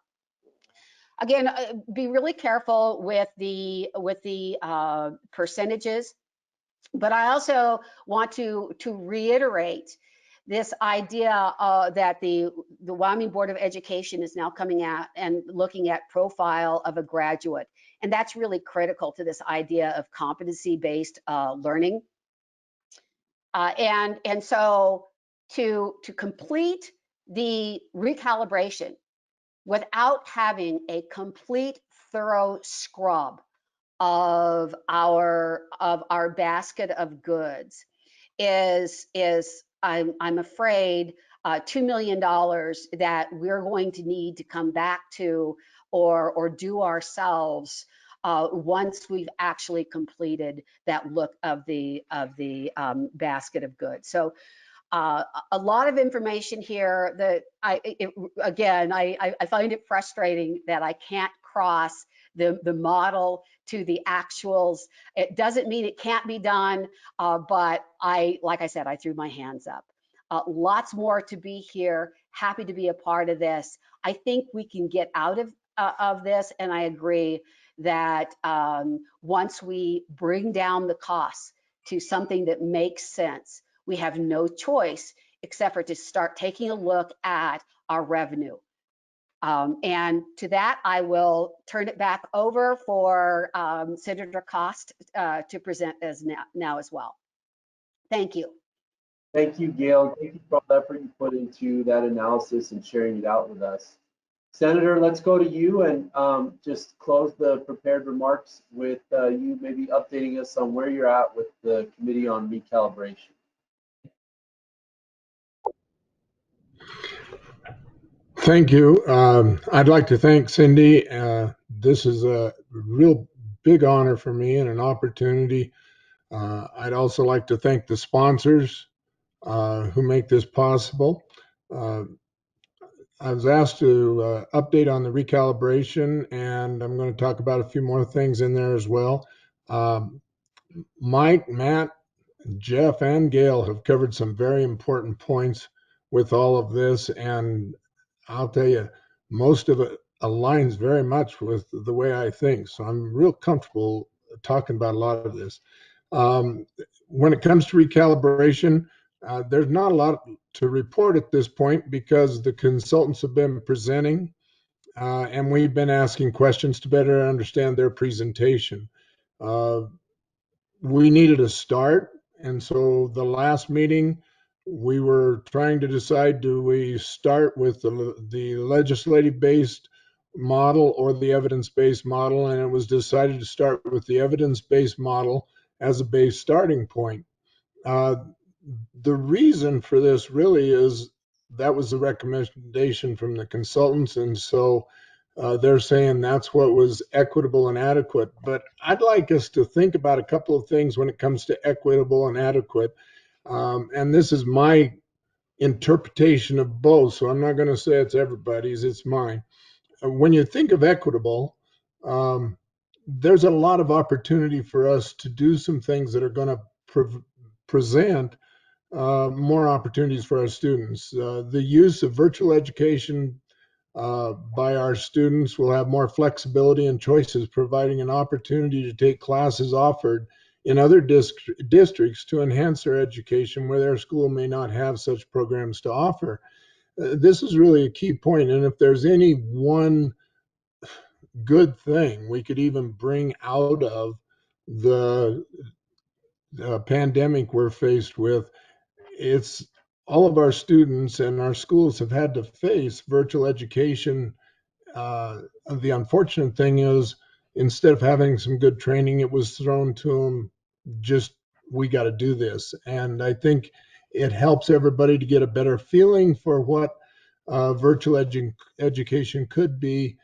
Again, be really careful with the percentages, but I also want to reiterate this idea that the Wyoming Board of Education is now coming out and looking at profile of a graduate, and that's really critical to this idea of competency-based learning. And so to complete the recalibration without having a complete, thorough scrub of our basket of goods is I'm afraid $2 million that we're going to need to come back to or do ourselves once we've actually completed that look of the basket of goods. So a lot of information here that I find it frustrating that I can't cross the model to the actuals. It doesn't mean it can't be done, but like I said, I threw my hands up. Lots more to be here. Happy to be a part of this. I think we can get out of this, and I agree that once we bring down the costs to something that makes sense, we have no choice except for to start taking a look at our revenue. And to that, I will turn it back over for Senator Kost to present now as well. Thank you. Thank you, Gail. Thank you for all the effort you put into that analysis and sharing it out with us. Senator, let's go to you and just close the prepared remarks with you maybe updating us on where you're at with the Committee on Recalibration. Thank you. I'd like to thank Cindy. This is a real big honor for me and an opportunity. I'd also like to thank the sponsors who make this possible. I was asked to update on the recalibration, and I'm going to talk about a few more things in there as well. Mike, Matt, Jeff, and Gail have covered some very important points with all of this, and I'll tell you, most of it aligns very much with the way I think. So I'm real comfortable talking about a lot of this. When it comes to recalibration, there's not a lot to report at this point because the consultants have been presenting and we've been asking questions to better understand their presentation. We needed a start, and so the last meeting we were trying to decide, do we start with the legislative-based model or the evidence-based model, and it was decided to start with the evidence-based model as a base starting point. The reason for this really is that was the recommendation from the consultants, and so they're saying that's what was equitable and adequate. But I'd like us to think about a couple of things when it comes to equitable and adequate. And this is my interpretation of both, so I'm not going to say it's everybody's, it's mine. When you think of equitable, there's a lot of opportunity for us to do some things that are going to present more opportunities for our students. The use of virtual education by our students will have more flexibility and choices, providing an opportunity to take classes offered in other districts to enhance their education where their school may not have such programs to offer. This is really a key point, and if there's any one good thing we could even bring out of the pandemic we're faced with, it's all of our students and our schools have had to face virtual education. The unfortunate thing is, instead of having some good training, it was thrown to them just, we got to do this. And I think it helps everybody to get a better feeling for what virtual education could be.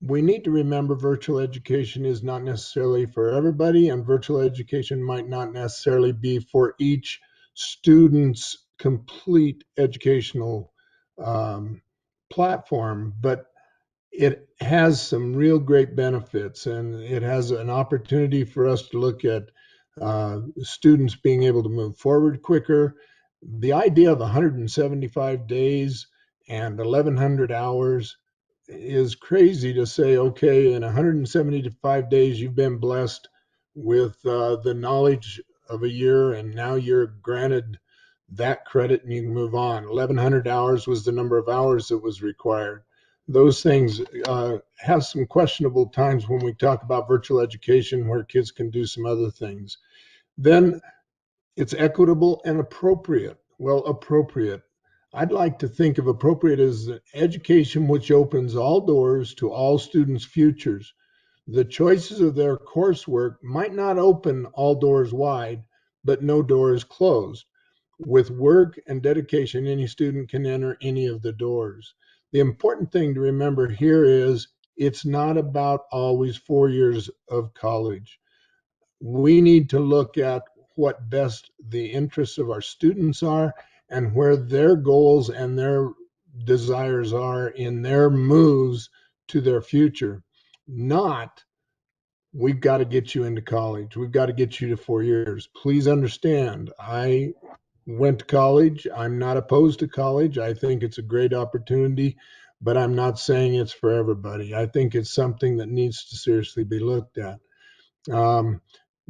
We need to remember virtual education is not necessarily for everybody, and virtual education might not necessarily be for each student's complete educational platform, but it has some real great benefits, and it has an opportunity for us to look at students being able to move forward quicker. The idea of 175 days and 1,100 hours is crazy to say, okay, in 175 days, you've been blessed with the knowledge of a year, and now you're granted that credit and you can move on. 1,100 hours was the number of hours that was required. Those things have some questionable times when we talk about virtual education where kids can do some other things. Then it's equitable and appropriate. Well, appropriate. I'd like to think of appropriate as an education which opens all doors to all students' futures. The choices of their coursework might not open all doors wide, but no door is closed. With work and dedication, any student can enter any of the doors. The important thing to remember here is it's not about always 4 years of college. We need to look at what best the interests of our students are and where their goals and their desires are in their moves to their future. Not, we've got to get you into college. We've got to get you to 4 years. Please understand, I went to college. I'm not opposed to college. I think it's a great opportunity, but I'm not saying it's for everybody. I think it's something that needs to seriously be looked at.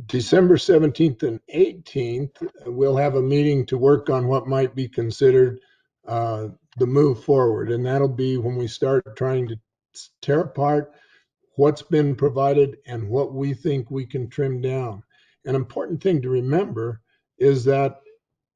December 17th and 18th, we'll have a meeting to work on what might be considered the move forward. And that'll be when we start trying to tear apart what's been provided and what we think we can trim down. An important thing to remember is that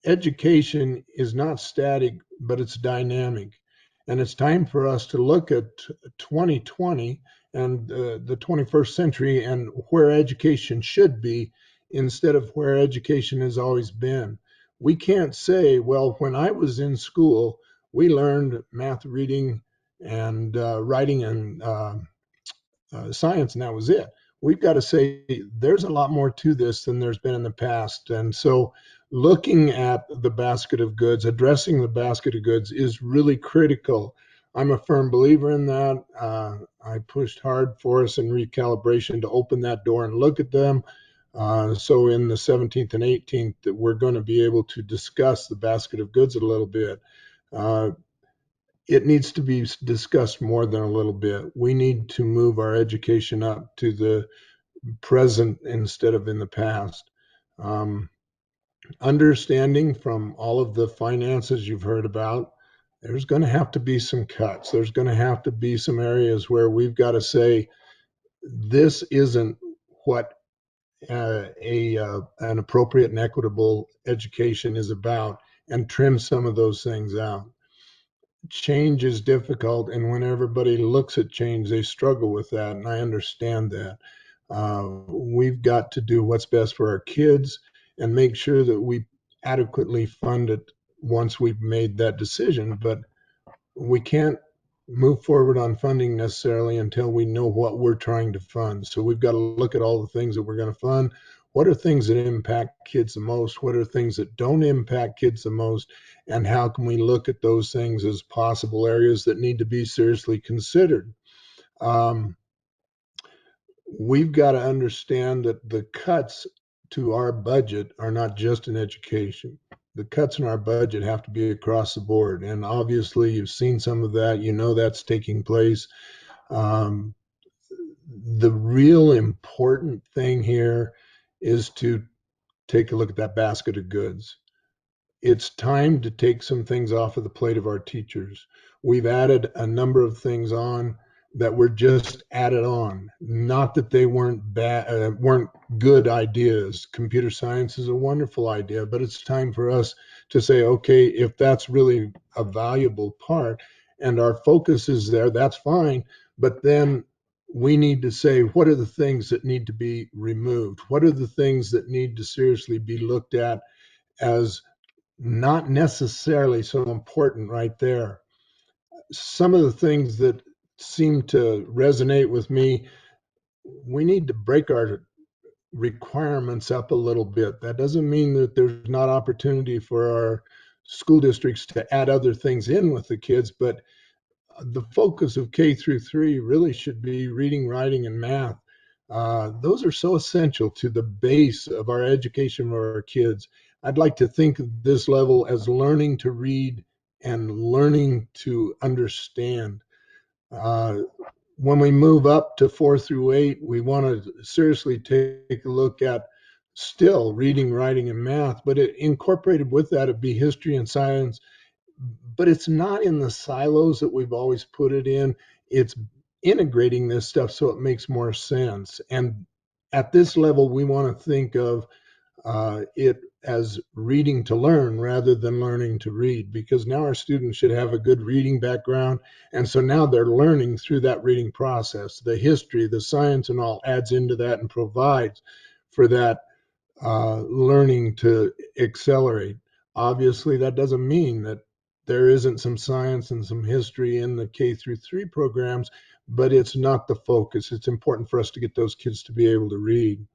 education is not static, but it's dynamic. And it's time for us to look at 2020 and the 21st century and where education should be instead of where education has always been. We can't say, well, when I was in school, we learned math, reading, and writing and science, and that was it. We've got to say there's a lot more to this than there's been in the past. And so looking at the basket of goods, addressing the basket of goods is really critical. I'm a firm believer in that. I pushed hard for us in recalibration to open that door and look at them. So in the 17th and 18th, that we're going to be able to discuss the basket of goods a little bit. It needs to be discussed more than a little bit. We need to move our education up to the present instead of in the past. Understanding from all of the finances you've heard about, there's going to have to be some cuts. There's going to have to be some areas where we've got to say, this isn't what an appropriate and equitable education is about, and trim some of those things out. Change is difficult, and when everybody looks at change, they struggle with that, and I understand that. We've got to do what's best for our kids and make sure that we adequately fund it once we've made that decision, but we can't move forward on funding necessarily until we know what we're trying to fund. So we've got to look at all the things that we're going to fund. What are things that impact kids the most? What are things that don't impact kids the most? And how can we look at those things as possible areas that need to be seriously considered? We've got to understand that the cuts to our budget are not just in education. The cuts in our budget have to be across the board. And obviously, you've seen some of that. You know that's taking place. The real important thing here is to take a look at that basket of goods. It's time to take some things off of the plate of our teachers. We've added a number of things on that were just added on. Not that they weren't bad, weren't good ideas. Computer science is a wonderful idea, but it's time for us to say, okay, if that's really a valuable part and our focus is there, that's fine. But then we need to say, what are the things that need to be removed? What are the things that need to seriously be looked at as not necessarily so important right there? Some of the things that seem to resonate with me, we need to break our requirements up a little bit. That doesn't mean that there's not opportunity for our school districts to add other things in with the kids, but the focus of K through 3 really should be reading, writing, and math. Those are so essential to the base of our education for our kids. I'd like to think of this level as learning to read and learning to understand. When we move up to 4 through 8, we want to seriously take a look at still reading, writing, and math, but incorporated with that would be history and science. But it's not in the silos that we've always put it in. It's integrating this stuff so it makes more sense. And at this level, we want to think of it as reading to learn rather than learning to read, because now our students should have a good reading background. And so now they're learning through that reading process. The history, the science, and all adds into that and provides for that learning to accelerate. Obviously, that doesn't mean that there isn't some science and some history in the K through 3 programs, but it's not the focus. It's important for us to get those kids to be able to read.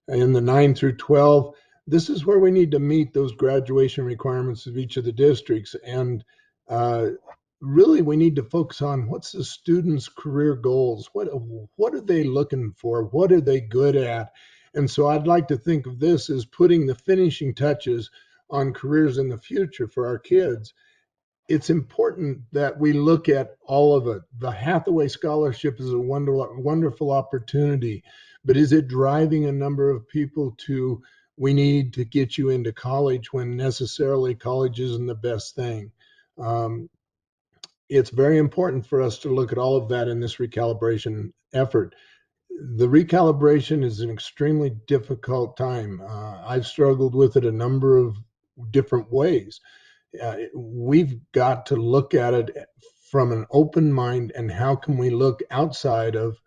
In the 9 through 12, this is where we need to meet those graduation requirements of each of the districts. And really, we need to focus on what's the students' career goals? What are they looking for? What are they good at? And so I'd like to think of this as putting the finishing touches on careers in the future for our kids. it's important that we look at all of it. The Hathaway Scholarship is a wonderful opportunity, but is it driving a number of people to, we need to get you into college when necessarily college isn't the best thing? It's very important for us to look at all of that in this recalibration effort. The recalibration is an extremely difficult time. I've struggled with it a number of different ways. We've got to look at it from an open mind, and how can we look outside of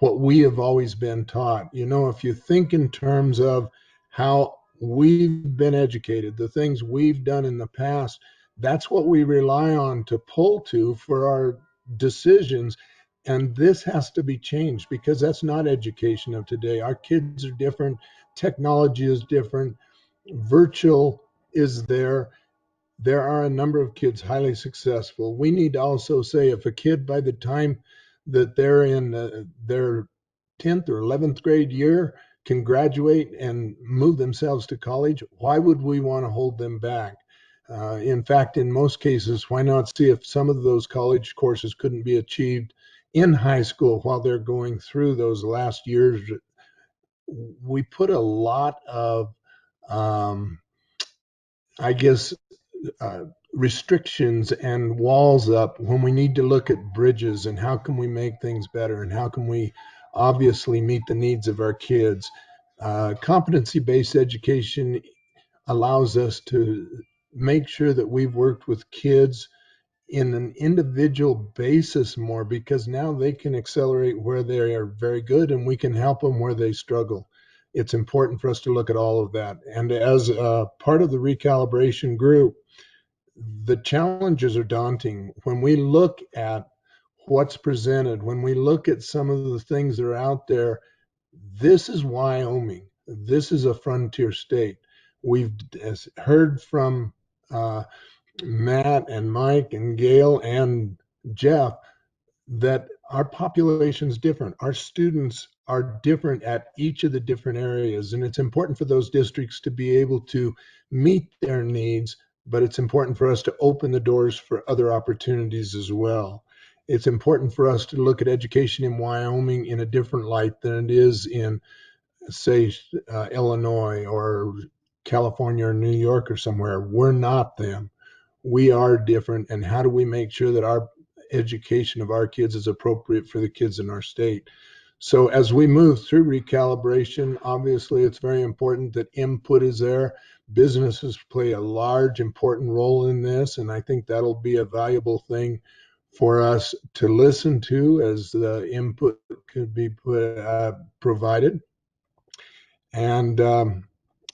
what we have always been taught? You know, if you think in terms of how we've been educated, the things we've done in the past, that's what we rely on to pull to for our decisions. And this has to be changed, because that's not education of today. Our kids are different. Technology is different. Virtual is there. There are a number of kids highly successful. We need to also say, if a kid, by the time that they're in their 10th or 11th grade year, can graduate and move themselves to college, why would we want to hold them back? In fact, in most cases, why not see if some of those college courses couldn't be achieved in high school while they're going through those last years? We put a lot of, I guess, restrictions and walls up when we need to look at bridges and how can we make things better and how can we obviously meet the needs of our kids. Competency-based education allows us to make sure that we've worked with kids in an individual basis more, because now they can accelerate where they are very good and we can help them where they struggle. It's important for us to look at all of that. And as part of the recalibration group, the challenges are daunting. When we look at what's presented, when we look at some of the things that are out there, this is Wyoming. This is a frontier state. We've heard from Matt and Mike and Gail and Jeff that our population is different. Our students are different at each of the different areas, and it's important for those districts to be able to meet their needs, but it's important for us to open the doors for other opportunities as well. It's important for us to look at education in Wyoming in a different light than it is in, say, Illinois or California or New York or somewhere. We're not them. We are different, and how do we make sure that our education of our kids is appropriate for the kids in our state? So as we move through recalibration, obviously it's very important that input is there. Businesses play a large, important role in this, and I think that'll be a valuable thing for us to listen to as the input could be provided. And,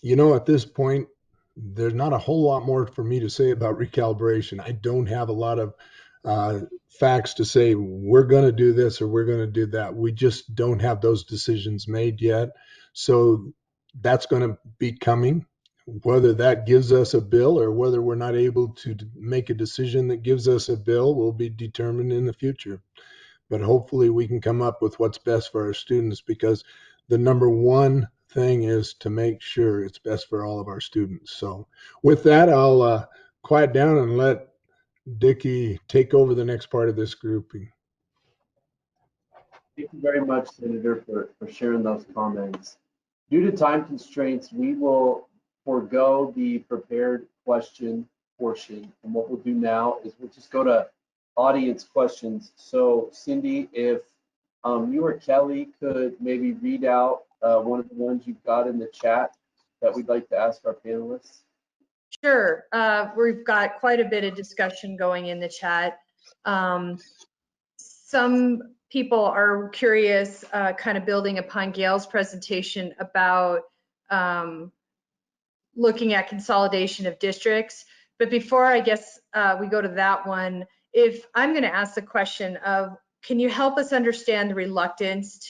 you know, at this point, there's not a whole lot more for me to say about recalibration. I don't have a lot of facts to say we're going to do this or we're going to do that. We just don't have those decisions made yet. So that's going to be coming. Whether that gives us a bill or whether we're not able to make a decision that gives us a bill will be determined in the future. But hopefully we can come up with what's best for our students, because the number one thing is to make sure it's best for all of our students. So with that, I'll quiet down and let Dicky take over the next part of this grouping. Thank you very much, Senator, for sharing those comments. Due to time constraints, we will forego the prepared question portion. And what we'll do now is we'll just go to audience questions. So Cindy, if you or Kelly could maybe read out one of the ones you've got in the chat that we'd like to ask our panelists. Sure. We've got quite a bit of discussion going in the chat. Some people are curious, kind of building upon Gail's presentation about looking at consolidation of districts. But before I guess we go to that one, if I'm going to ask the question of, can you help us understand the reluctance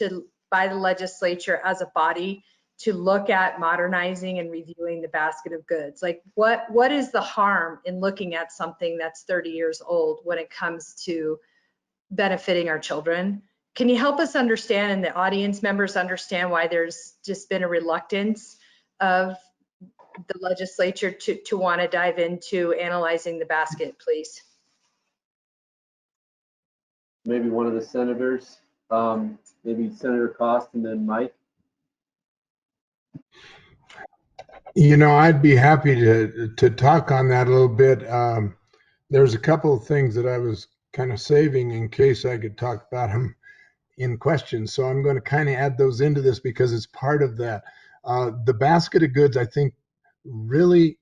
by the legislature as a body to look at modernizing and reviewing the basket of goods? Like what is the harm in looking at something that's 30 years old when it comes to benefiting our children? Can you help us understand, and the audience members understand, why there's just been a reluctance of the legislature to want to dive into analyzing the basket, please? maybe one of the senators, maybe Senator Kost and then Mike. You know, I'd be happy to talk on that a little bit. There's a couple of things that I was kind of saving in case I could talk about them in questions. So I'm going to kind of add those into this because it's part of that. The basket of goods, I think, really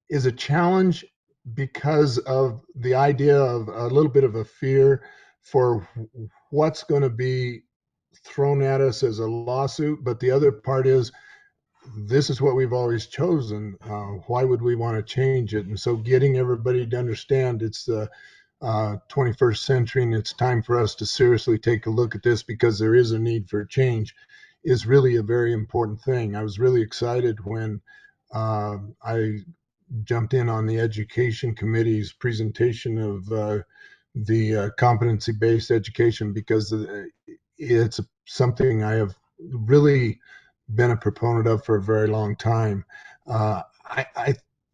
is a challenge because of the idea of a little bit of a fear for what's going to be thrown at us as a lawsuit. But the other part is, this is what we've always chosen. Why would we want to change it? And so getting everybody to understand it's the 21st century and it's time for us to seriously take a look at this because there is a need for change is really a very important thing. I was really excited when I jumped in on the education committee's presentation of the competency-based education because it's something I have really been a proponent of for a very long time.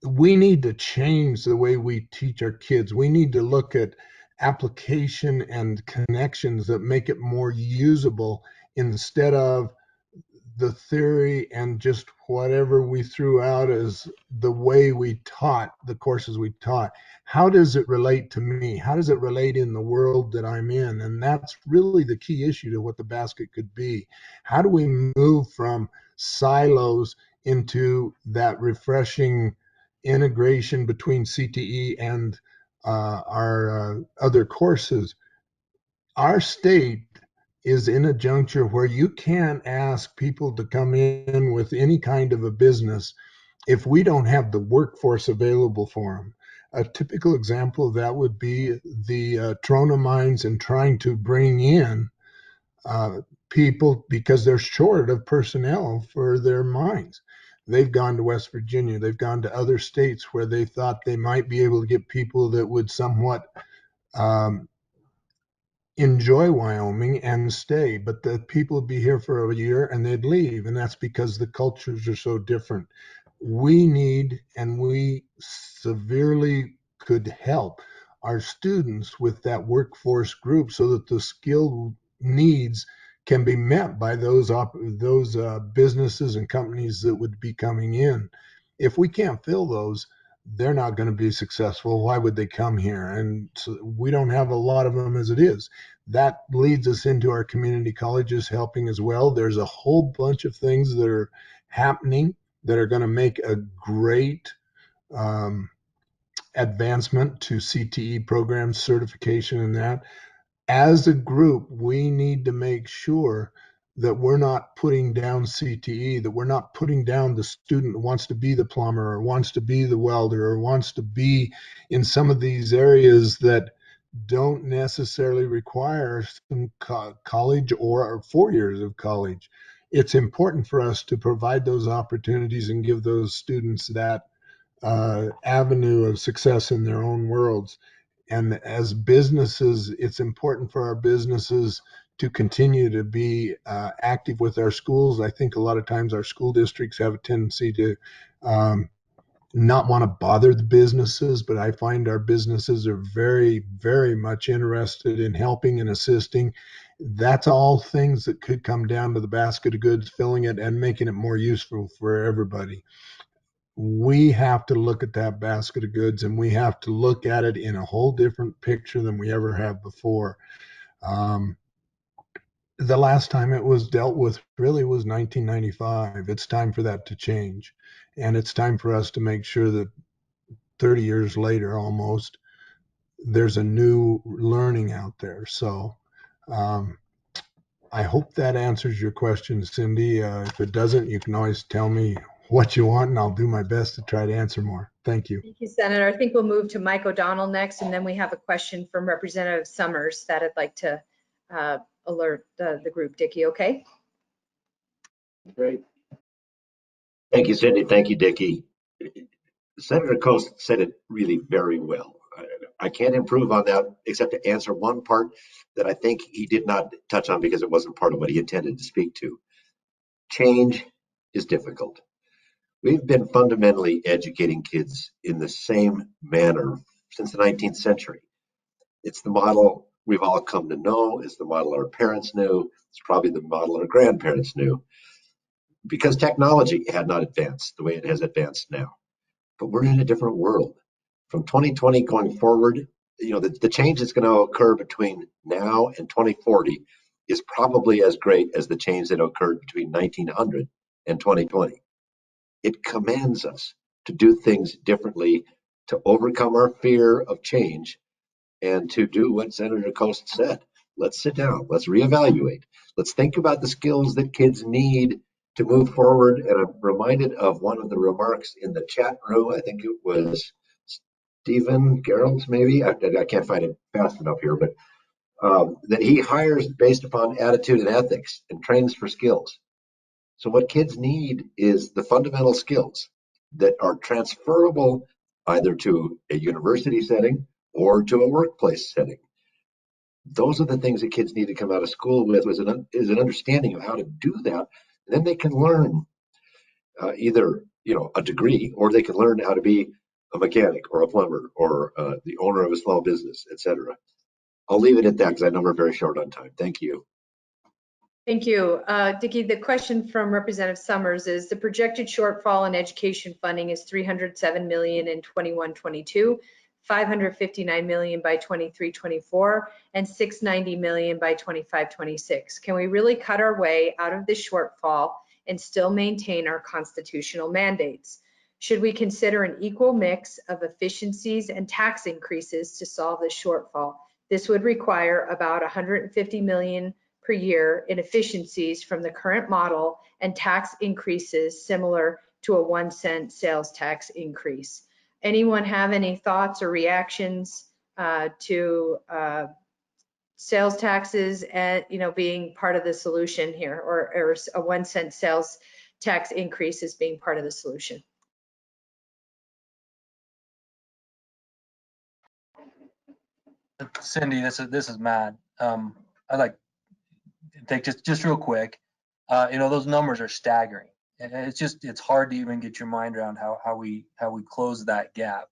We need to change the way we teach our kids. We need to look at application and connections that make it more usable instead of the theory and just whatever we threw out as the way we taught the courses we taught. How does it relate to me? How does it relate in the world that I'm in? And that's really the key issue to what the basket could be. How do we move from silos into that refreshing integration between CTE and our other courses? Our state is in a juncture where you can't ask people to come in with any kind of a business if we don't have the workforce available for them. A typical example of that would be the Trona mines and trying to bring in people because they're short of personnel for their mines. They've gone to West Virginia. They've gone to other states where they thought they might be able to get people that would somewhat enjoy Wyoming and stay, but the people would be here for a year and they'd leave. And that's because the cultures are so different. We need, and we severely could help our students with that workforce group so that the skill needs can be met by those businesses and companies that would be coming in. If we can't fill those, they're not going to be successful. Why would they come here? And so we don't have a lot of them as it is. That leads us into our community colleges helping as well. There's a whole bunch of things that are happening that are going to make a great advancement to CTE programs, certification, and that. As a group, we need to make sure that we're not putting down CTE, that we're not putting down the student who wants to be the plumber or wants to be the welder or wants to be in some of these areas that don't necessarily require some college or 4 years of college. It's important for us to provide those opportunities and give those students that avenue of success in their own worlds. And as businesses, it's important for our businesses to continue to be active with our schools. I think a lot of times our school districts have a tendency to not want to bother the businesses, but I find our businesses are very, very much interested in helping and assisting. That's all things that could come down to the basket of goods, filling it and making it more useful for everybody. We have to look at that basket of goods and we have to look at it in a whole different picture than we ever have before. The last time it was dealt with really was 1995. It's time for that to change. And it's time for us to make sure that 30 years later, almost, there's a new learning out there. So I hope that answers your question, Cindy. If it doesn't, you can always tell me what you want and I'll do my best to try to answer more. Thank you. Thank you, Senator. I think we'll move to Mike O'Donnell next, and then we have a question from Representative Summers that I'd like to alert the group. Dicky, okay? Great. Thank you, Cindy. Thank you, Dicky. Senator Kost said it really very well. I can't improve on that except to answer one part that I think he did not touch on because it wasn't part of what he intended to speak to. Change is difficult. We've been fundamentally educating kids in the same manner since the 19th century. It's the model we've all come to know. It's the model our parents knew. It's probably the model our grandparents knew, because technology had not advanced the way it has advanced now. But we're in a different world. From 2020 going forward, the change that's going to occur between now and 2040 is probably as great as the change that occurred between 1900 and 2020. It commands us to do things differently, to overcome our fear of change, and to do what Senator Kost said. Let's sit down, let's reevaluate, let's think about the skills that kids need to move forward. And I'm reminded of one of the remarks in the chat room. I think it was Stephen Gerald's, maybe. I can't find it fast enough here, but that he hires based upon attitude and ethics and trains for skills. So what kids need is the fundamental skills that are transferable either to a university setting or to a workplace setting. Those are the things that kids need to come out of school with, is an understanding of how to do that. And then they can learn either a degree, or they can learn how to be a mechanic or a plumber or the owner of a small business, etc. I'll leave it at that because I know we're very short on time. Thank you. Thank you. Dicky, the question from Representative Summers is, the projected shortfall in education funding is $307 million in 21-22, $559 million by 23-24, and $690 million by 25-26. Can we really cut our way out of this shortfall and still maintain our constitutional mandates? Should we consider an equal mix of efficiencies and tax increases to solve this shortfall? This would require about $150 million per year in efficiencies from the current model and tax increases similar to a 1-cent sales tax increase. Anyone have any thoughts or reactions to sales taxes and being part of the solution here, or a 1-cent sales tax increase as being part of the solution? Cindy, this is Matt. I'd like to take just real quick. Those numbers are staggering. And it's hard to even get your mind around how we close that gap.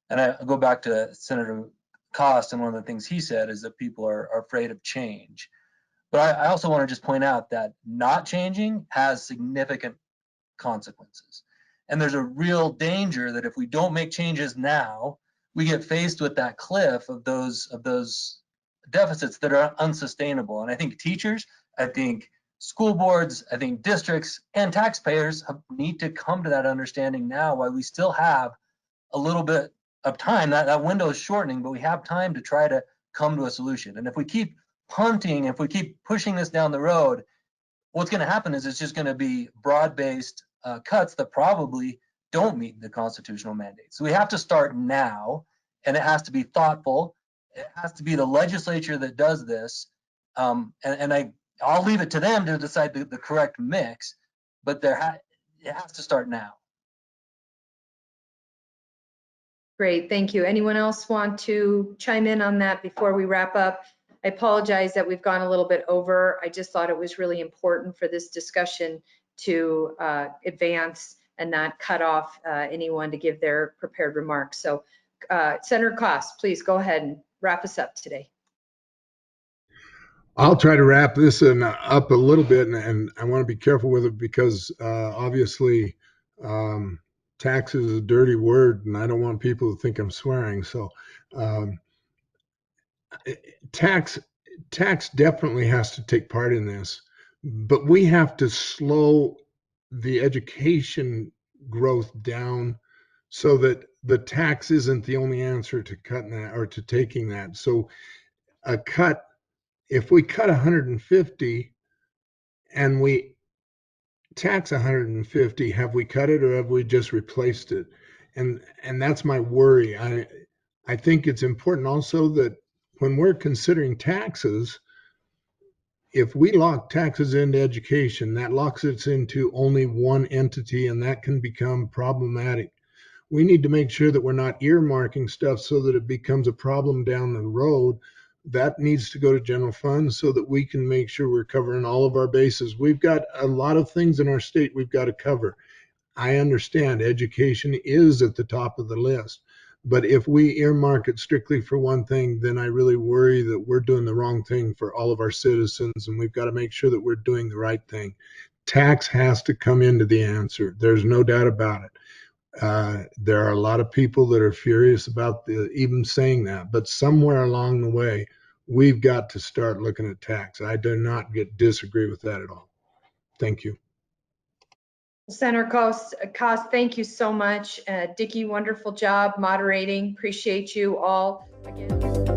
And I go back to Senator Kost, and one of the things he said is that people are afraid of change. But I also want to just point out that not changing has significant consequences. And there's a real danger that if we don't make changes now, we get faced with that cliff of those deficits that are unsustainable. And I think teachers, I think school boards, I think districts and taxpayers need to come to that understanding now, while we still have a little bit of time. That window is shortening, but we have time to try to come to a solution. And if we keep punting, if we keep pushing this down the road, what's going to happen is it's just going to be broad-based cuts that probably don't meet the constitutional mandate. So we have to start now, and it has to be thoughtful. It has to be the legislature that does this. I'll leave it to them to decide the correct mix, but it has to start now. Great, thank you. Anyone else want to chime in on that before we wrap up? I apologize that we've gone a little bit over. I just thought it was really important for this discussion to advance and not cut off anyone to give their prepared remarks. So Senator Kost, please go ahead and wrap us up today. I'll try to wrap this up a little bit, and I want to be careful with it because obviously tax is a dirty word, and I don't want people to think I'm swearing. So tax definitely has to take part in this, but we have to slow the education growth down so that the tax isn't the only answer to cutting that or to taking that. So a cut, if we cut 150 and we tax 150, have we cut it or have we just replaced it? And that's my worry. I think it's important also that when we're considering taxes, if we lock taxes into education, that locks us into only one entity, and that can become problematic. We need to make sure that we're not earmarking stuff so that it becomes a problem down the road. That needs to go to general fund so that we can make sure we're covering all of our bases. We've got a lot of things in our state we've got to cover. I understand education is at the top of the list, But if we earmark it strictly for one thing, then I really worry that we're doing the wrong thing for all of our citizens, and we've got to make sure that we're doing the right thing. Tax has to come into the answer. There's no doubt about it. There are a lot of people that are furious about even saying that, but somewhere along the way, we've got to start looking at tax. I do not disagree with that at all. Thank you. Senator Kost, thank you so much. Dicky, wonderful job moderating. Appreciate you all. Again.